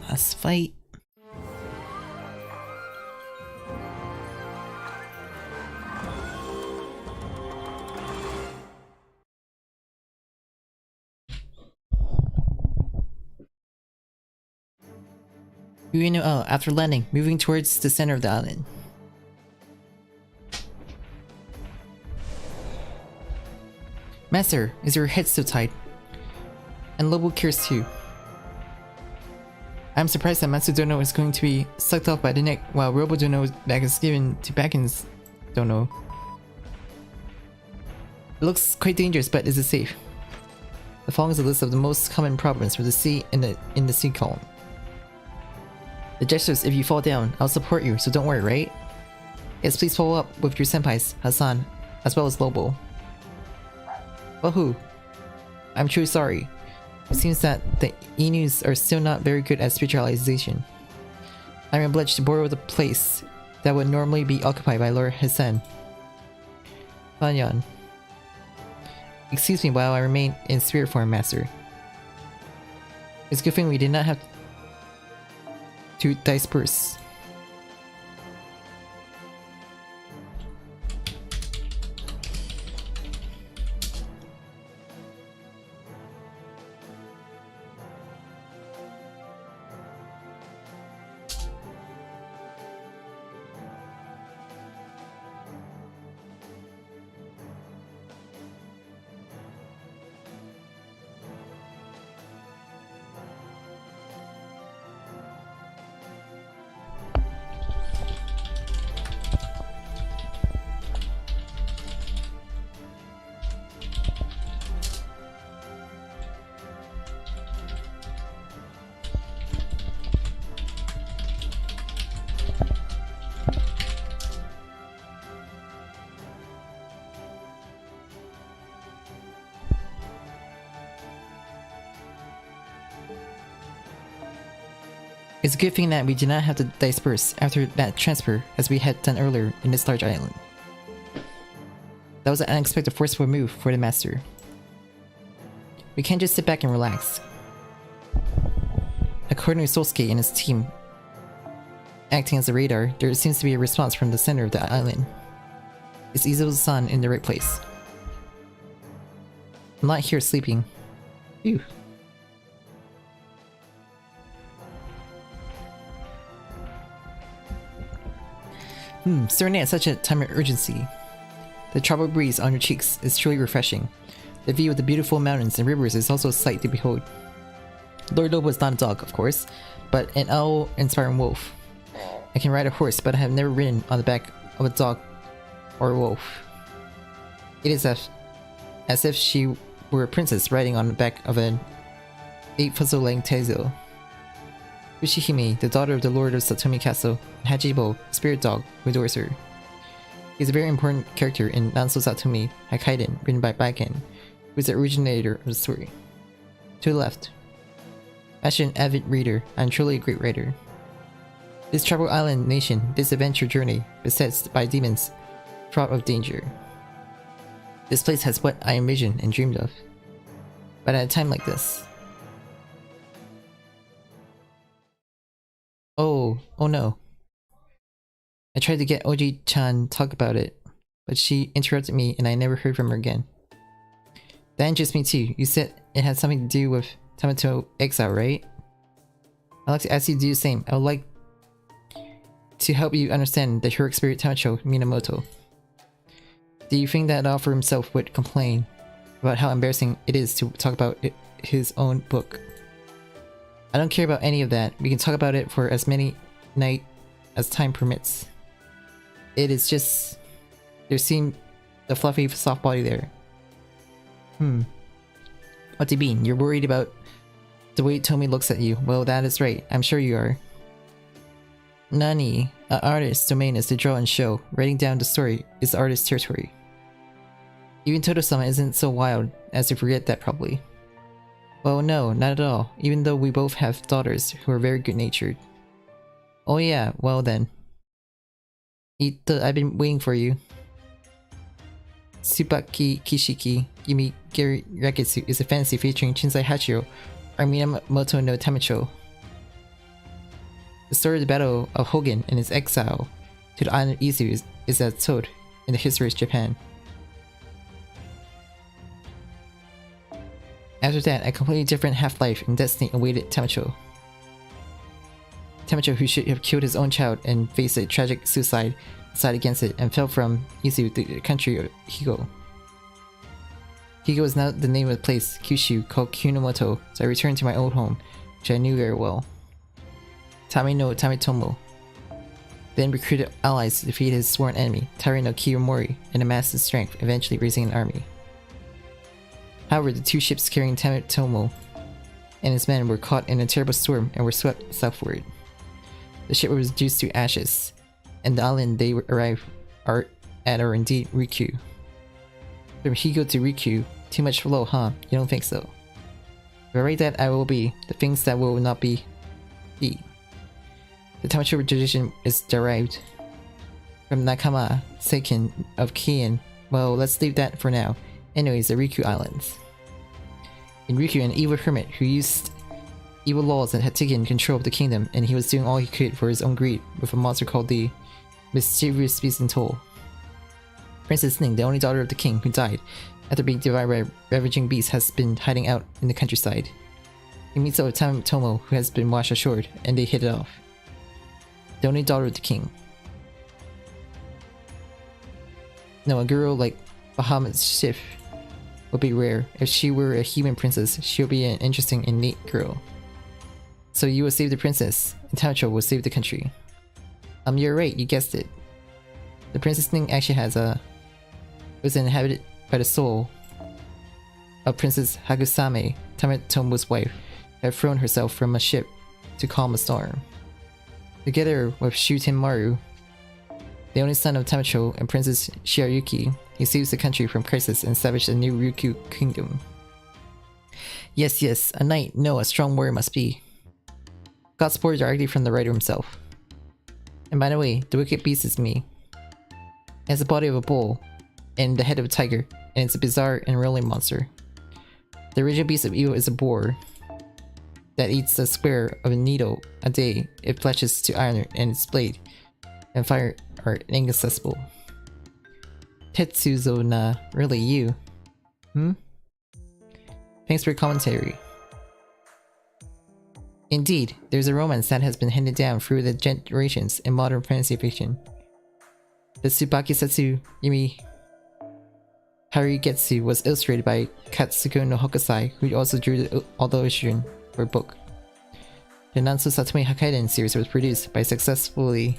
Last fight. Oh, after landing, moving towards the center of the island. Master, is your head still tied? And Lobo cares too. I'm surprised that Matsu Dono is going to be sucked off by the neck while Robo Dono's back is given to Bakken's Dono. It looks quite dangerous, but is it safe? The following is a list of the most common problems for the sea in the sea column. The gestures, if you fall down, I'll support you, so don't worry, right? Yes, please follow up with your senpais, Hassan, as well as Lobo. Wahoo! I'm truly sorry. It seems that the Inus are still not very good at spiritualization. I'm obliged to borrow the place that would normally be occupied by Lord Hassan. Banyan. Excuse me while I remain in spirit form, Master. It's a good thing we did not have to disperse. It's a good thing that we did not have to disperse after that transfer as we had done earlier in this large island. That was an unexpected forceful move for the Master. We can't just sit back and relax. According to Sosuke and his team acting as a radar, there seems to be a response from the center of the island. Is Izuo-san in the right place? I'm not here sleeping. Phew. Certainly at such a time of urgency. The tropical breeze on your cheeks is truly refreshing. The view of the beautiful mountains and rivers is also a sight to behold. Lord Lobo is not a dog, of course, but an owl-inspiring wolf. I can ride a horse, but I have never ridden on the back of a dog or a wolf. It is as if she were a princess riding on the back of an 8-foot-length Taizo. Ushihime, the daughter of the Lord of Satomi Castle, and Hachibo, the spirit dog who adores her. He is a very important character in Nanso Satomi Hakkenden, written by Baiken, who is the originator of the story. To the left. As an avid reader, I am truly a great writer. This troubled island nation, this adventure journey, beset by demons, fraught of danger. This place has what I envisioned and dreamed of. But at a time like this... Oh no. I tried to get Oji-chan talk about it, but she interrupted me and I never heard from her again. That interests me too. You said it had something to do with Thanatos exile, right? I'd like to ask you to do the same. I would like to help you understand the heroic spirit Thanatos Minamoto. Do you think that Author himself would complain about how embarrassing it is to talk about his own book? I don't care about any of that. We can talk about it for as many nights as time permits. It is just... there seemed a fluffy soft body there. What do you mean? You're worried about the way Tomi looks at you? Well, that is right. I'm sure you are. Nani, an artist's domain is to draw and show. Writing down the story is the artist's territory. Even Toto-sama isn't so wild as to forget that probably. Well, no, not at all, even though we both have daughters who are very good-natured. Oh yeah, well then. I've been waiting for you. Tsubaki Kishiki Yumihari Record is a fantasy featuring Shinsai Hachiro, or Minamoto no Tamacho. The story of the Battle of Hogen and his exile to the island of Izu is as told in the history of Japan. After that, a completely different half-life and destiny awaited Tamacho. Tamacho, who should have killed his own child and faced a tragic suicide, decided against it and fell from Izu to the country of Higo. Higo is now the name of the place, Kyushu, called Kunomoto, so I returned to my old home, which I knew very well. Tami no Tamitomo then recruited allies to defeat his sworn enemy, Tari no Kiyomori, and amassed his strength, eventually raising an army. However, the two ships carrying Tamitomo and his men were caught in a terrible storm and were swept southward. The ship was reduced to ashes, and the island they arrived at are indeed Riku. From Higo to Riku, too much flow, huh? You don't think so? If I write that, I will be. The things that will not be. The Tamacho tradition is derived from Nakama Seiken of Kien. Well, let's leave that for now. Anyways, the Riku Islands. In Riku, an evil hermit who used evil laws and had taken control of the kingdom, and he was doing all he could for his own greed with a monster called the Mischievous Beast and Toll. Princess Ning, the only daughter of the king who died after being devoured by ravaging beasts, has been hiding out in the countryside. He meets up with Tamitomo, who has been washed ashore, and they hit it off. The only daughter of the king. No, a girl like Bahamut Schiff would be rare. If she were a human princess, she would be an interesting and neat girl. So you will save the princess, and Tamacho will save the country. You're right, you guessed it. The Princess Ning actually was inhabited by the soul of Princess Hagusame, Tamitomo's wife, who had thrown herself from a ship to calm a storm. Together with Shuten-maru, the only son of Tamacho and Princess Shiryuki, he saves the country from crisis and establishes a new Ryukyu kingdom. Yes, a knight, no, a strong warrior must be. Got sport directly from the writer himself. And by the way, the wicked beast is me. It has the body of a bull, and the head of a tiger, and it's a bizarre and rolling monster. The original beast of evil is a boar that eats a square of a needle a day. It flashes to iron and its blade and fire are inaccessible. Tetsuzo na, really you? Thanks for your commentary. Indeed, there's a romance that has been handed down through the generations in modern fantasy fiction. The Tsubaki Yumihari was illustrated by Katsuko no Hokusai, who also drew the illustration for a book. The Nanso Satomi Hakkenden series was produced by successfully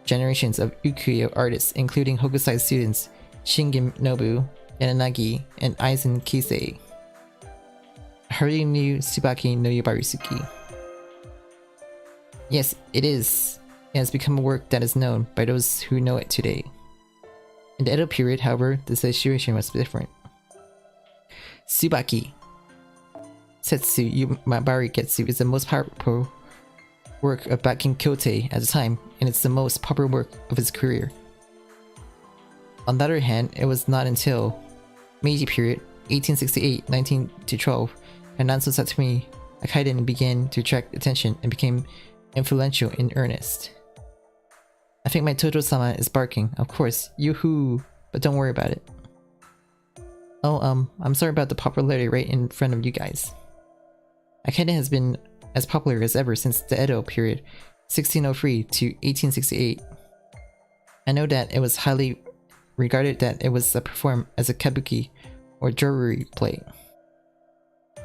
generations of ukiyo artists, including Hokusai students Shingen Nobu, Yanagi, and Aizen Kisei. I hardly knew Tsubaki no Yabarusuki. Yes, it is. It has become a work that is known by those who know it today. In the Edo period, however, the situation was different. Tsubaki Setsu Yumihari Getsu is the most powerful work of Bakken Kyoto at the time, and it's the most popular work of his career. On the other hand, it was not until Meiji period, 1868-1912, that Nanso Satomi Hakkenden began to attract attention and became influential in earnest. I think my Toto-sama is barking, of course, yoo-hoo, but don't worry about it. Oh, I'm sorry about the popularity right in front of you guys. Hakkenden has been as popular as ever since the Edo period, 1603 to 1868. I know that it was highly regarded that it was performed as a kabuki or jewelry play.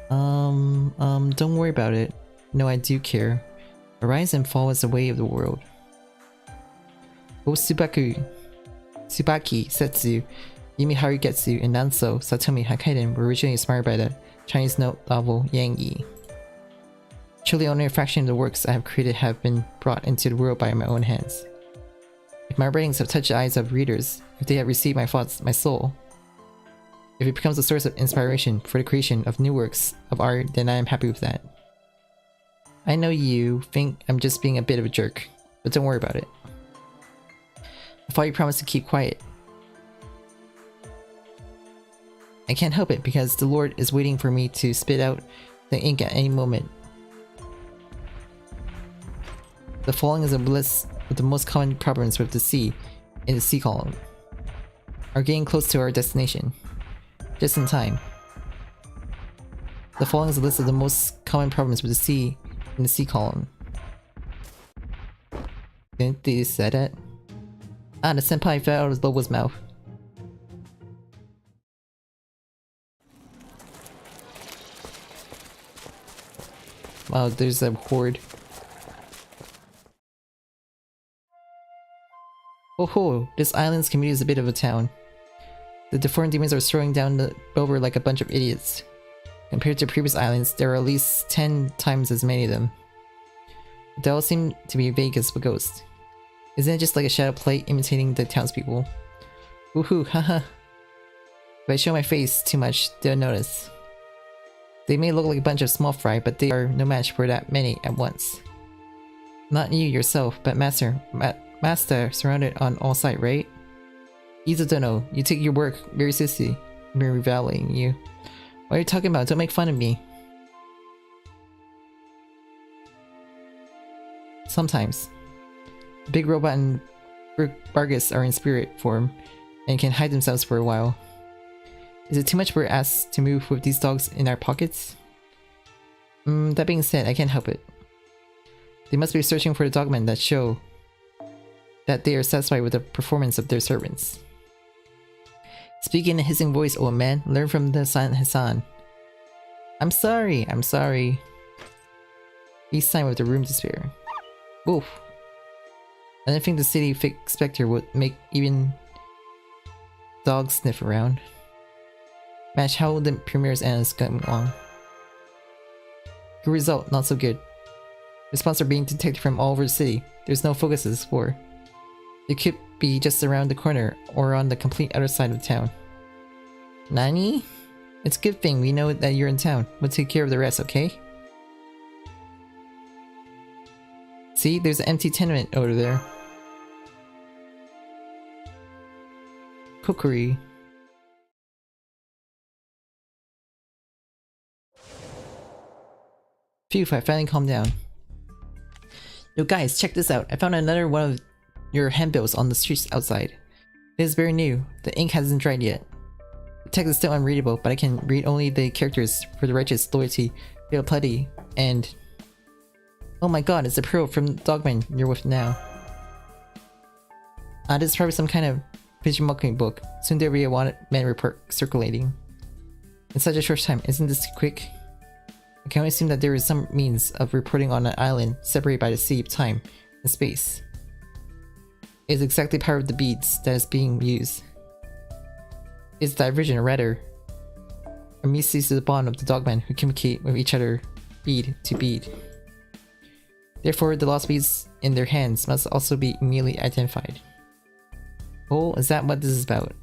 Don't worry about it. No, I do care. A rise and fall is the way of the world. Both Tsubaki Setsu, Yumihari Getsu, and Nanso Satomi Hakkenden were originally inspired by the Chinese novel Yang Yi. Surely only a fraction of the works I have created have been brought into the world by my own hands. If my writings have touched the eyes of readers, if they have received my thoughts, my soul, if it becomes a source of inspiration for the creation of new works of art, then I am happy with that. I know you think I'm just being a bit of a jerk, but don't worry about it. I thought you promised to keep quiet. I can't help it because the Lord is waiting for me to spit out the ink at any moment. The falling is a list of the most common problems with the sea in the sea column. Are getting close to our destination. Just in time. The following is a list of the most common problems with the sea in the sea column. Didn't they say that? Ah, the senpai fell out of Lobo's mouth. Wow, there's a horde. Oh ho, this island's community is a bit of a town. The deformed demons are throwing down the over like a bunch of idiots. Compared to previous islands, there are at least 10 times as many of them. They all seem to be vague as a ghost. Isn't it just like a shadow play imitating the townspeople? Woohoo, haha. If I show my face too much, they'll notice. They may look like a bunch of small fry, but they are no match for that many at once. Not you yourself, but Master surrounded on all sides, right? Izudono, you take your work very seriously. I'm reveling you. What are you talking about? Don't make fun of me. Sometimes. The big robot and Vargas are in spirit form and can hide themselves for a while. Is it too much for us to move with these dogs in our pockets? That being said, I can't help it. They must be searching for the dogmen that show that they are satisfied with the performance of their servants. Speak in a hissing voice, old man. Learn from the silent Hassan. I'm sorry. He signed with the room to spare. Oof. I didn't think the city fake spectre would make even dogs sniff around. Match, how the premier's analysts coming along? Good result, not so good. Response are being detected from all over the city. There's no focuses for. They could be just around the corner or on the complete other side of town. Nani? It's a good thing we know that you're in town. We'll take care of the rest, okay? See, there's an empty tenement over there. Cookery. Phew, I finally calmed down. Yo guys, check this out. I found another one of your handbills on the streets outside. It is very new. The ink hasn't dried yet. The text is still unreadable, but I can read only the characters for the righteous, loyalty, fidelity, and... Oh my god, it's a pearl from the dogman you're with now. This is probably some kind of Fujimoku book. Soon there'll be a wanted man report circulating. In such a short time, isn't this quick? I can only assume that there is some means of reporting on an island separated by the sea of time and space. It is exactly the power of the beads that is being used. It's divergent, or rather, a means to the bond of the dogmen who communicate with each other bead to bead. Therefore, the lost beads in their hands must also be immediately identified. Oh, is that what this is about?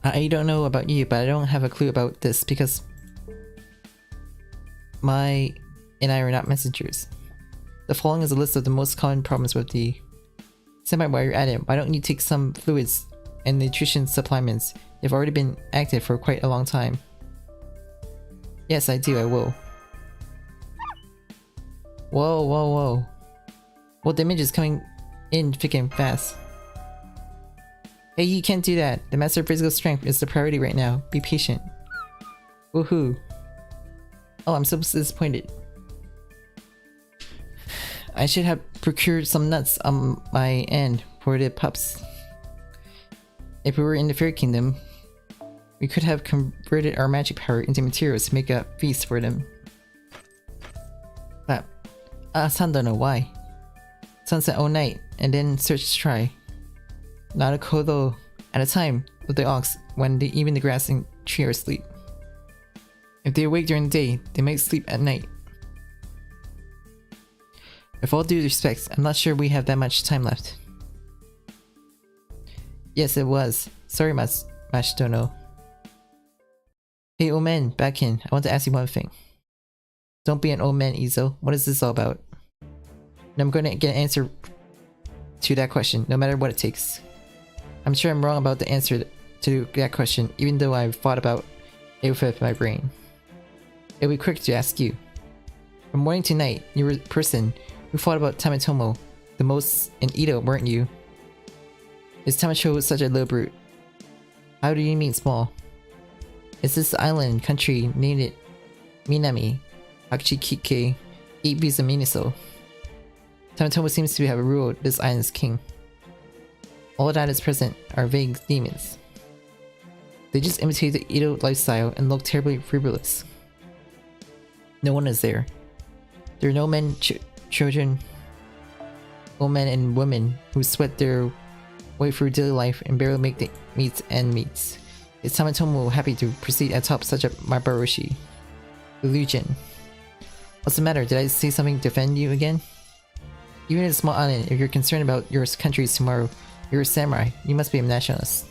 I don't know about you, but I don't have a clue about this because Mai and I are not messengers. The following is a list of the most common problems with the Senpai. While you're at it, why don't you take some fluids and nutrition supplements? They've already been active for quite a long time. Yes, I do, I will. Whoa, whoa, whoa. Well, the image is coming in thick and fast. Hey, you can't do that. The master of physical strength is the priority right now. Be patient. Woohoo. Oh, I'm so disappointed. I should have procured some nuts on my end for the pups. If we were in the Fairy Kingdom, we could have converted our magic power into materials to make a feast for them. But San don't know why. Sunset all night and then search to try. Not a kodo at a time with the ox when even the grass and tree are asleep. If they awake during the day, they might sleep at night. With all due respect, I'm not sure we have that much time left. Yes, it was. Sorry, Mashitono. Hey, old man, back in. I want to ask you one thing. Don't be an old man, Izo. What is this all about? And I'm going to get an answer to that question, no matter what it takes. I'm sure I'm wrong about the answer to that question, even though I've thought about it with my brain. It'll be quick to ask you. From morning to night, you were the person who thought about Tamatomo the most in Ito, weren't you? Is Tamacho such a little brute? How do you mean small? Is this island country named Minami, Hachikike, 8 views of Miniso? Tamatomo seems to have ruled this island's king. All that is present are vague demons. They just imitate the Edo lifestyle and look terribly frivolous. No one is there. There are no men, children, old men and women who sweat their way through daily life and barely make the ends meet. Is Tamatomo happy to proceed atop such a Mabaroshi illusion? What's the matter? Did I say something to offend you again? Even in a small island, if you're concerned about your country's tomorrow, you're a samurai. You must be a nationalist.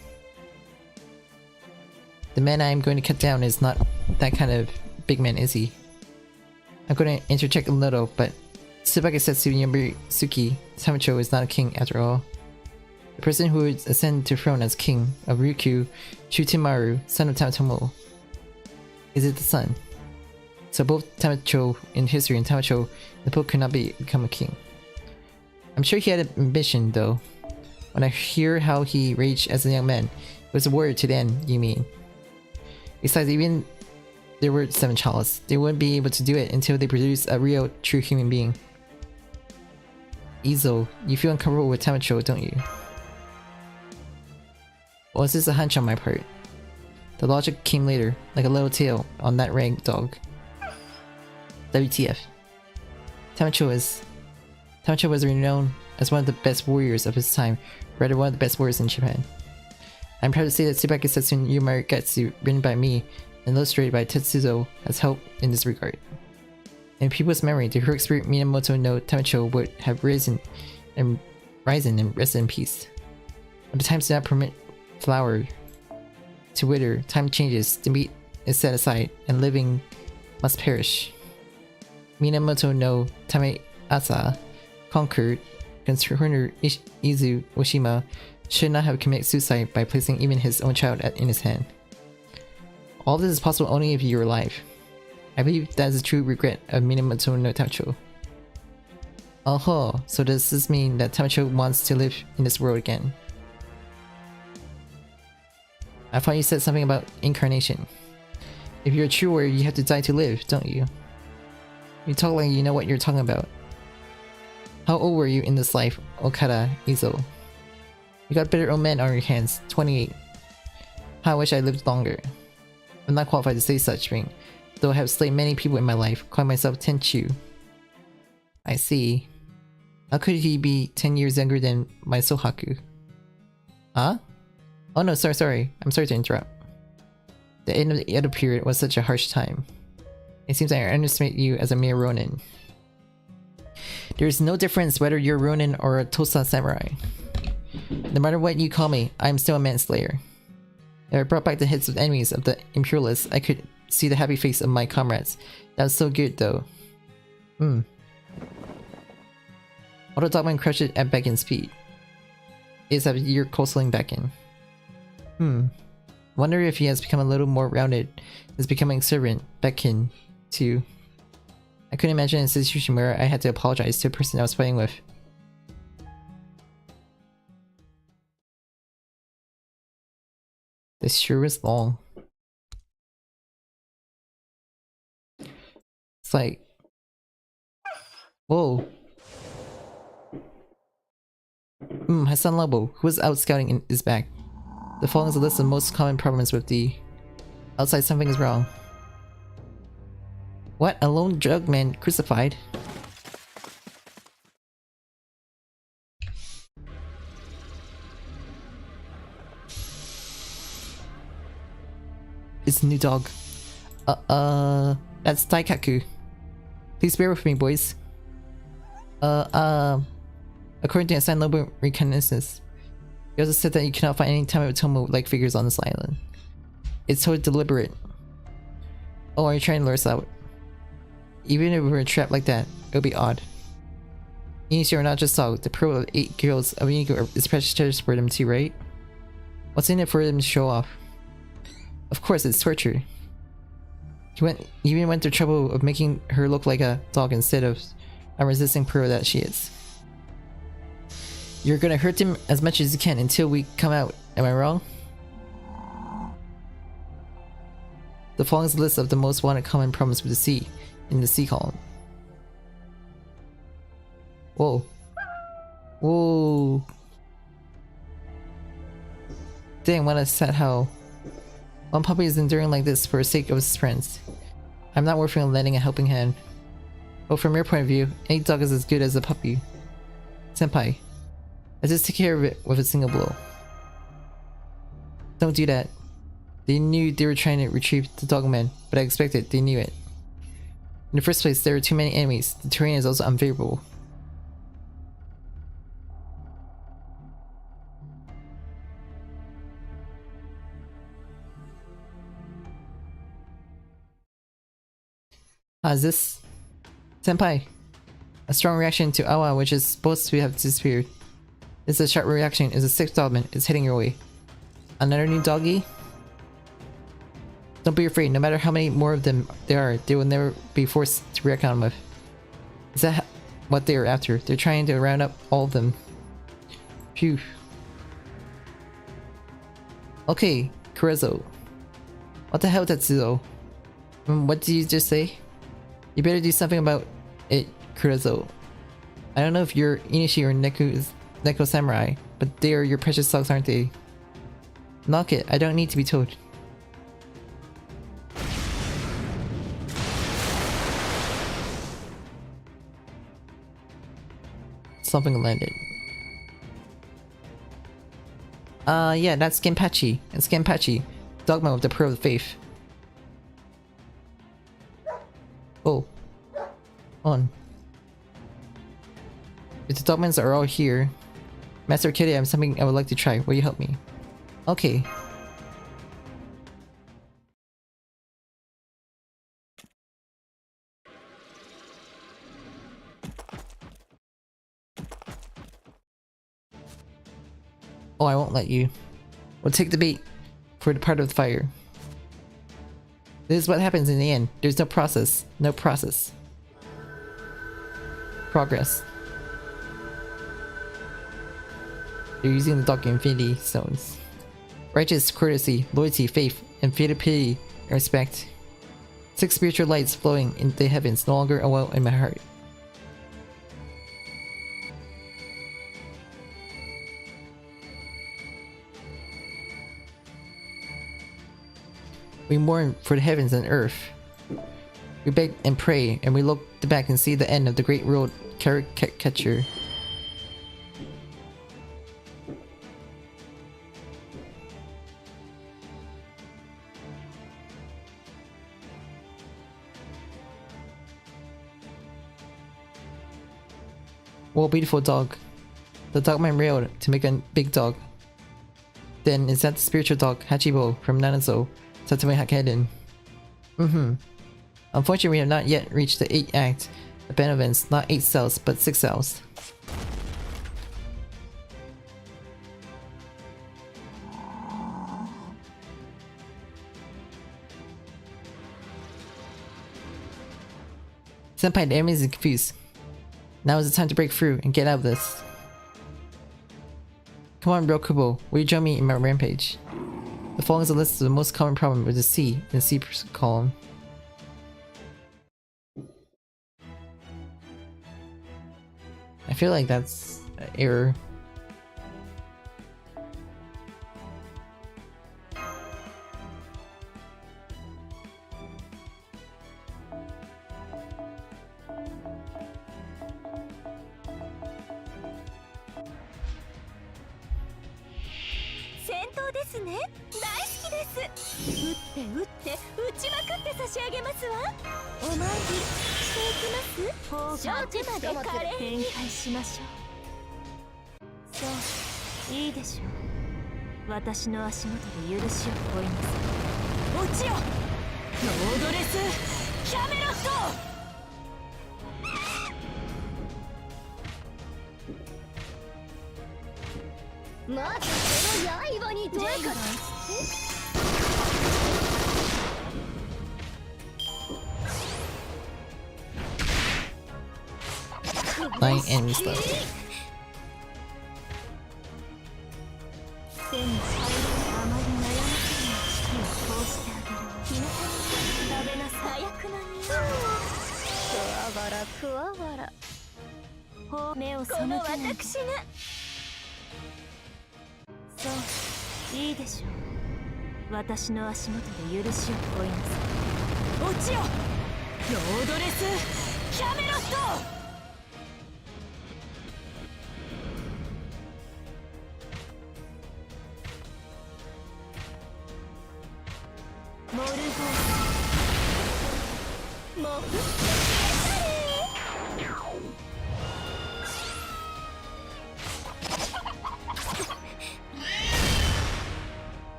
The man I am going to cut down is not that kind of big man, is he? I'm going to interject a little, but Tsubaki Setsu Yamurisuki Tamacho is not a king after all. The person who would ascend to throne as king of Ryukyu, Shutimaru, son of Tamatomo. Is it the son? So both Tamacho in history and Tamacho in the book could not become a king. I'm sure he had an ambition though. When I hear how he raged as a young man, it was a warrior to the end, you mean. Besides, even there were 7 chalices, they wouldn't be able to do it until they produced a real, true human being. Izo, you feel uncomfortable with Tamacho, don't you? Or was this a hunch on my part? The logic came later, like a little tail on that rag dog. WTF. Tamacho was renowned as one of the best warriors of his time, rather one of the best warriors in Japan. I'm proud to say that Tsubaki Setsune Yumihari Gatsu, written by me and illustrated by Tetsuzo, has helped in this regard. In people's memory, the heroic spirit Minamoto no Tamacho would have risen and rested in peace. But times do not permit flower to wither, time changes, the meat is set aside, and living must perish. Minamoto no Tameasa, conquered, Concerner Izu Oshima, should not have committed suicide by placing even his own child in his hand. All of this is possible only if you are alive. I believe that is a true regret of Minamoto no Tamacho. Oh, so does this mean that Tamacho wants to live in this world again? I thought you said something about incarnation. If you're a true warrior, you have to die to live, don't you? You talk like you know what you're talking about. How old were you in this life, Okada Izo? You got better old men on your hands, 28. How I wish I lived longer. I'm not qualified to say such thing, though I have slain many people in my life, calling myself Tenchu. I see. How could he be 10 years younger than my Sohaku? Huh? Oh no, sorry. I'm sorry to interrupt. The end of the Edo period was such a harsh time. It seems I underestimate you as a mere ronin. There is no difference whether you're a ronin or a Tosa samurai. No matter what you call me, I am still a manslayer. If I brought back the heads of enemies of the Imperialists, I could see the happy face of my comrades. That was so good though. Auto Dogman crushed it at Beckin's speed. Is that you're coastling Becken? Wonder if he has become a little more rounded, is becoming servant, Becken, too. I couldn't imagine a situation where I had to apologize to a person I was fighting with. This sure was long. It's like... Whoa. Hassan Lobo, who was out scouting, is back. The following is a list of most common problems with the... Outside something is wrong. What? A lone drug man crucified? It's a new dog. That's Daikaku. Please bear with me, boys. According to Hassan Lobo Reikosaka, he also said that you cannot find any Tamatomo-like figures on this island. It's so deliberate. Oh, are you trying to lure us out? Even if we were trapped like that, it would be odd. Inishi are not just dog. The pearl of 8 girls of Inigo is precious treasures for them too, right? What's in it for them to show off? Of course, it's torture. He even went to trouble of making her look like a dog instead of a resisting pearl that she is. You're gonna hurt him as much as you can until we come out, am I wrong? The following is a list of the most wanted common problems with the sea, in the sea column. Whoa. Whoa. Dang, what a sad how. One puppy is enduring like this for the sake of his friends. I'm not worth lending a helping hand. But from your point of view, any dog is as good as a puppy. Senpai, I just take care of it with a single blow. Don't do that. They knew they were trying to retrieve the dogman, but I expected they knew it. In the first place, there are too many enemies. The terrain is also unfavorable. Is this? Senpai! A strong reaction to Awa which is supposed to have disappeared. It's a sharp reaction. It's a 6th dogman. It's heading your way. Another new doggy? Don't be afraid. No matter how many more of them there are, they will never be forced to reckon on with. Is that what they are after? They're trying to round up all of them. Phew. Okay, Kurezo. What the hell, Tetsuo? What did you just say? You better do something about it, Kurezo. I don't know if you're Inishi or Neko Samurai, but they are your precious dogs, aren't they? Knock it, I don't need to be told. Something landed. Yeah, that's Genpachi. It's Genpachi, dogman with the Pearl of Faith. Oh. On. If the dogmans are all here, Master Kitty, I have something I would like to try. Will you help me? Okay. Oh, I won't let you. We'll take the bait for the part of the fire. This is what happens in the end. There's no process. No process. Progress. They're using the dog infinity stones. Righteous, courtesy, loyalty, faith, infinite pity, and respect. 6 spiritual lights flowing in the heavens, no longer a well in my heart. We mourn for the heavens and earth. We beg and pray, and we look back and see the end of the great road caricature. Well, beautiful dog. The dogman railed to make a big dog. Then is that the spiritual dog Hachibo from Nanazo, Tatame Hakkenden? Unfortunately, we have not yet reached the 8th act of benevolence, not 8 cells, but 6 cells. Senpai, the enemy is confused. Now is the time to break through and get out of this. Come on, Rokubo, will you join me in my rampage? The following is a list of the most common problem with the C in the C column. I feel like that's an error. Lying enemy stuff.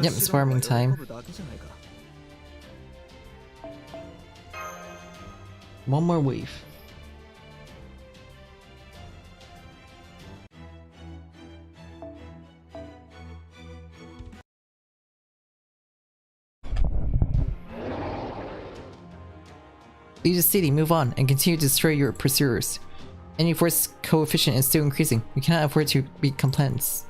Yep, it's farming time. One more wave. Leave the city, move on, and continue to destroy your pursuers. Any force coefficient is still increasing. We cannot afford to be complaints.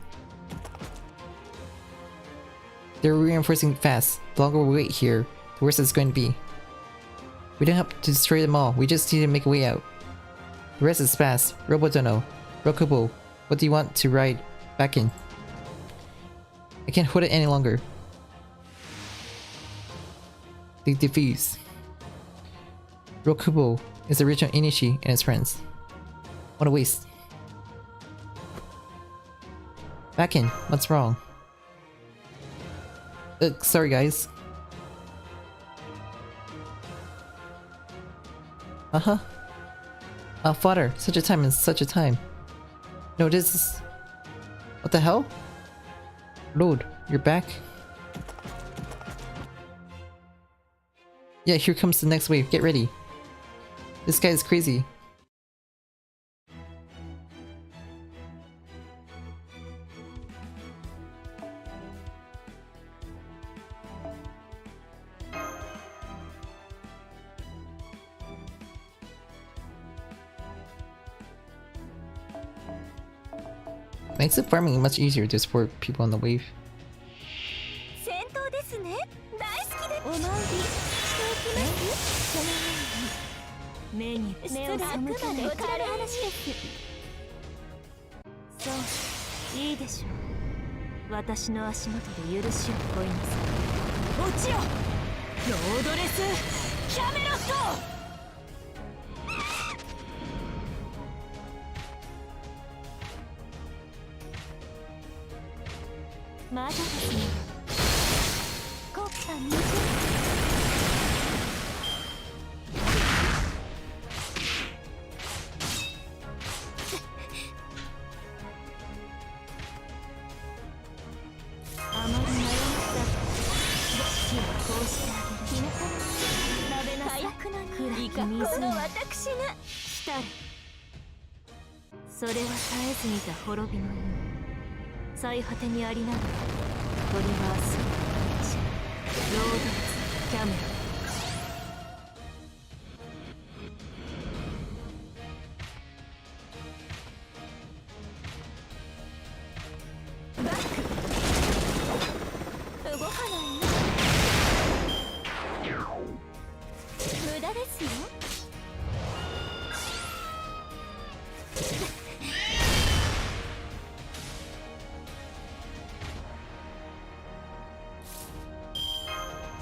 They're reinforcing fast. The longer we wait here, the worse it's going to be. We don't have to destroy them all, we just need to make a way out. The rest is fast. Robodono, Rokubo, what do you want to ride back in? I can't hold it any longer. They defuse. Rokubo is the original Inishi and his friends. What a waste. Back in, what's wrong? Sorry guys. Uh-huh. Father, such a time and such a time. No, this is... What the hell? Lord, you're back? Yeah, here comes the next wave. Get ready. This guy is crazy. Makes the farming much easier to support people on the wave. 戦闘ですね。大好きで。お参りしておきます。そのように目に目を背けないこちらの話です。そう、いいでしょう。私の足元で許しを乞いなさい。落ちよ。ロードレスキャメロット。まだですね。コッパ20。あまり迷った。死をこうしてあげる。鍋なさい。暗き水の私が来たる。それは絶えず見た滅びの夢。最果てにありながらトリバースロードレスキャメラバック動かない無駄ですよ。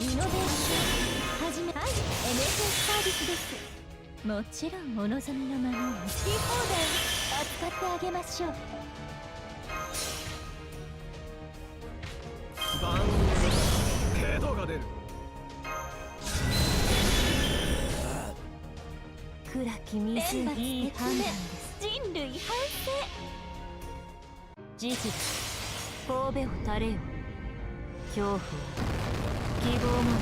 イノベーションはじめはい NSS サービスです。もちろんお望みのままに好き放題扱ってあげましょう。番組で程度が出る。暗き湖いい判断です。人類反省。慈悲神戸を垂れよ。恐怖を希望もない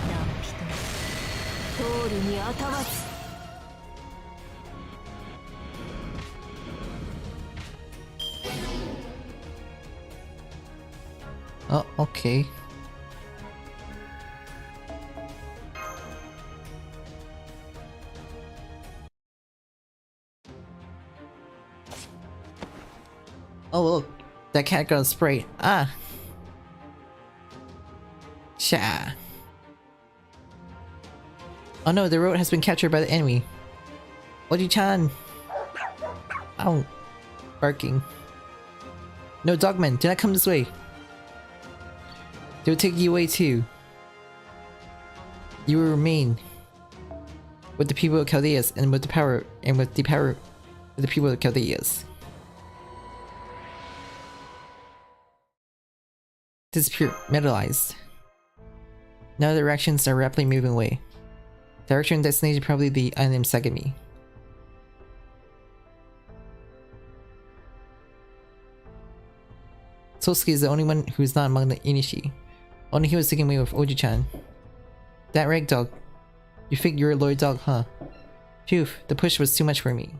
何人も通るにあたわず。Oh, okay. Oh look, that cat got a spray. Ah. Sha. Oh no, the road has been captured by the enemy. Oji-chan. Ow. Barking. No, dogmen, do not come this way. They will take you away too. You will remain with the people of Chaldeas and with the power of the people of Chaldeas. Disappear, metalized. Now the directions are rapidly moving away. Direction and destination probably the island Sagami. Sosuke is the only one who is not among the Inishi. Only he was taken away with Oji-chan. That rag dog. You think you're a loyal dog, huh? Phew, the push was too much for me.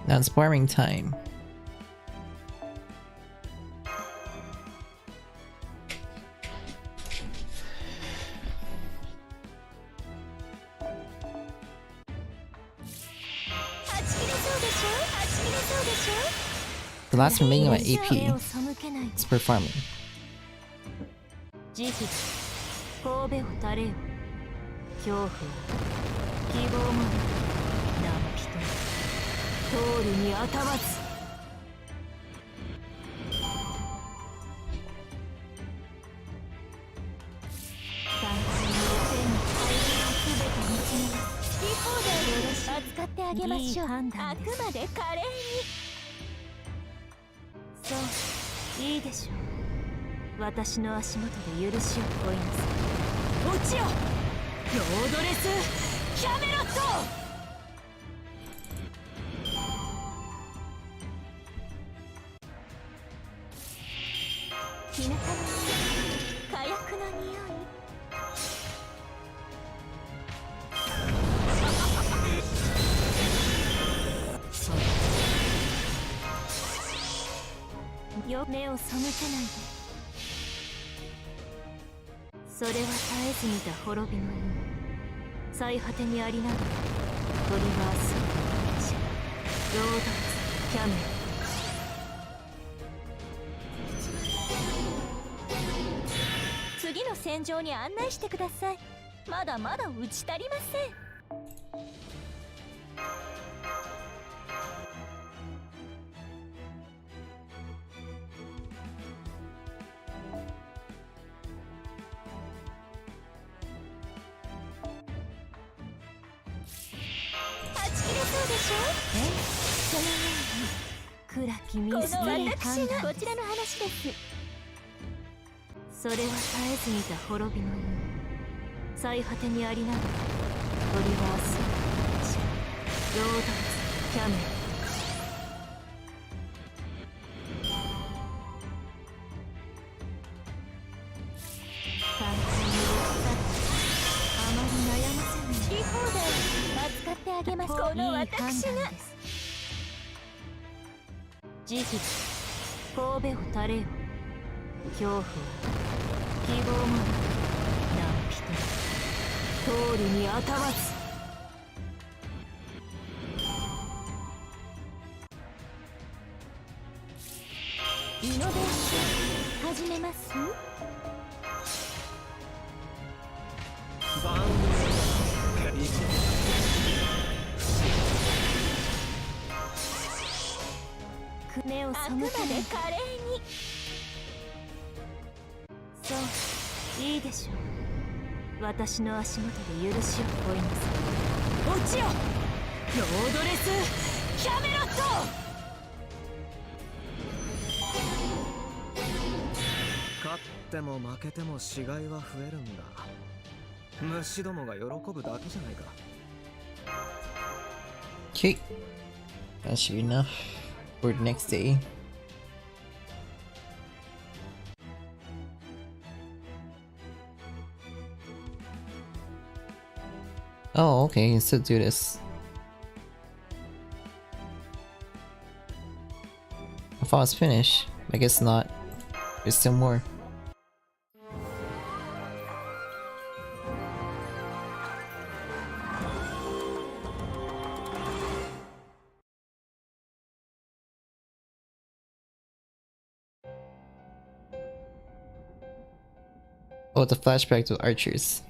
Now it's farming time. The last remaining of my AP is for farming. 通るにあたわず。扱ってあげましょう。あくまで華麗に。そういいでしょう。私の足元で許しを請いなさい。落ちよロードレスキャメロット。日向の火薬の匂い。よ目を背けないで。それは絶えず見た滅びの夢。最果てにありながらトリバースロードレスキャメロ。次の戦場に案内してください。まだまだ打ち足りません。暗きミステリー判断。こちらの話です。それは絶えず見た滅びの夢。最果てにありながらトリバースロードレスキャメル。簡単にあまり悩ませない。好き放題扱ってあげます。この私が慈悲神戸を垂れよ。恐怖は希望もなく何人通るにあたわず。イノベーション始めます。目を背けないで。華麗に。そういいでしょう。私の足元で許しを請いなさい。落ちよロードレスキャメロット。勝っても負けても死骸は増えるんだ。虫どもが喜ぶだけじゃないか。 Okay, that should be enough for the next day. Oh, okay, you can still do this. I thought it was finished. I guess not. There's still more. Oh, the flashback to archers.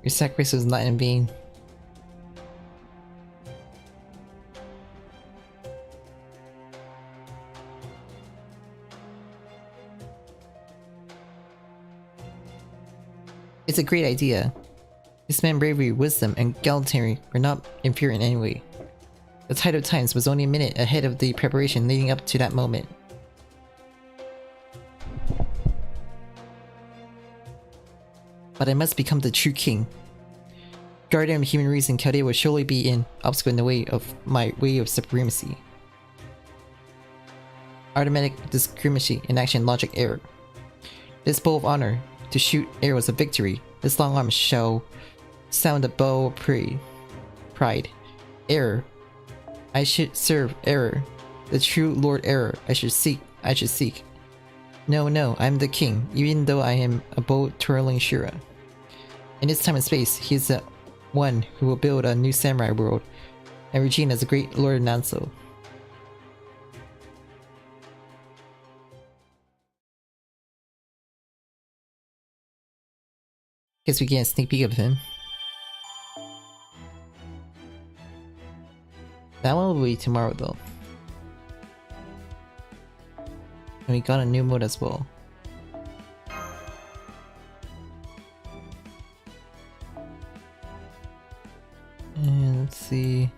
Your sacrifice was not in vain. It's a great idea. This man's bravery, wisdom, and gallantry were not inferior in any way. The tide of times was only a minute ahead of the preparation leading up to that moment. But I must become the true king. Guardian of human reason, Chaldea will surely be an obstacle in the way of my way of supremacy. Automatic discrimination in action logic error. This bow of honor, to shoot arrows of victory. This long arm shall sound the bow of pride. Error. I should serve error. The true Lord Error I should seek. No, I'm the king, even though I am a bow-twirling Shura. In this time and space, he is the one who will build a new samurai world, and regime as the great Lord Nanso. Guess we get a sneak peek of him. That one will be tomorrow though. And we got a new mode as well. And let's see.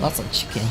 Lots of chicken.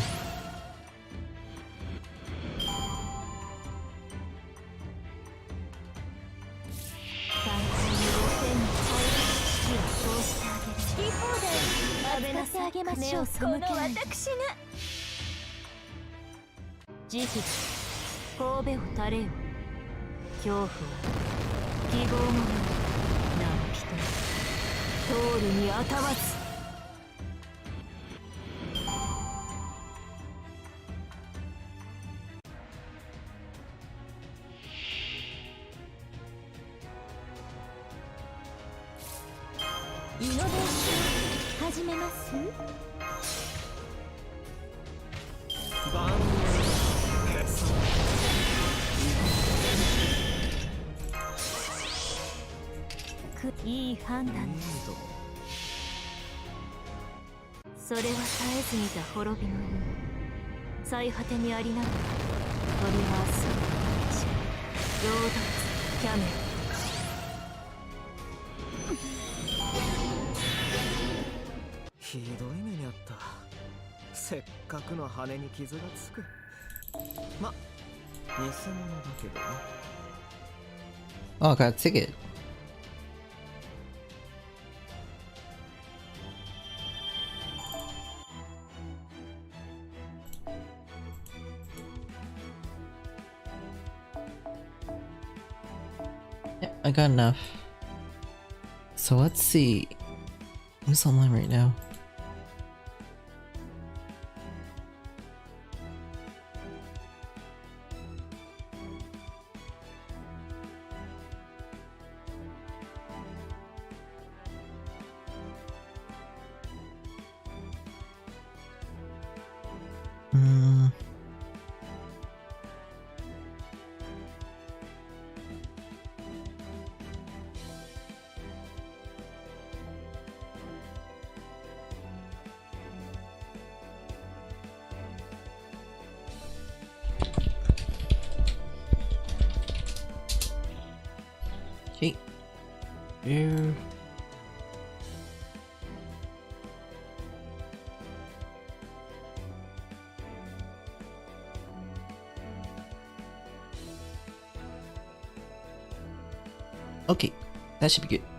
Oh, I got a ticket. Yeah, I got enough. So let's see. Who's online right now? Okay. Here. Okay, that should be good.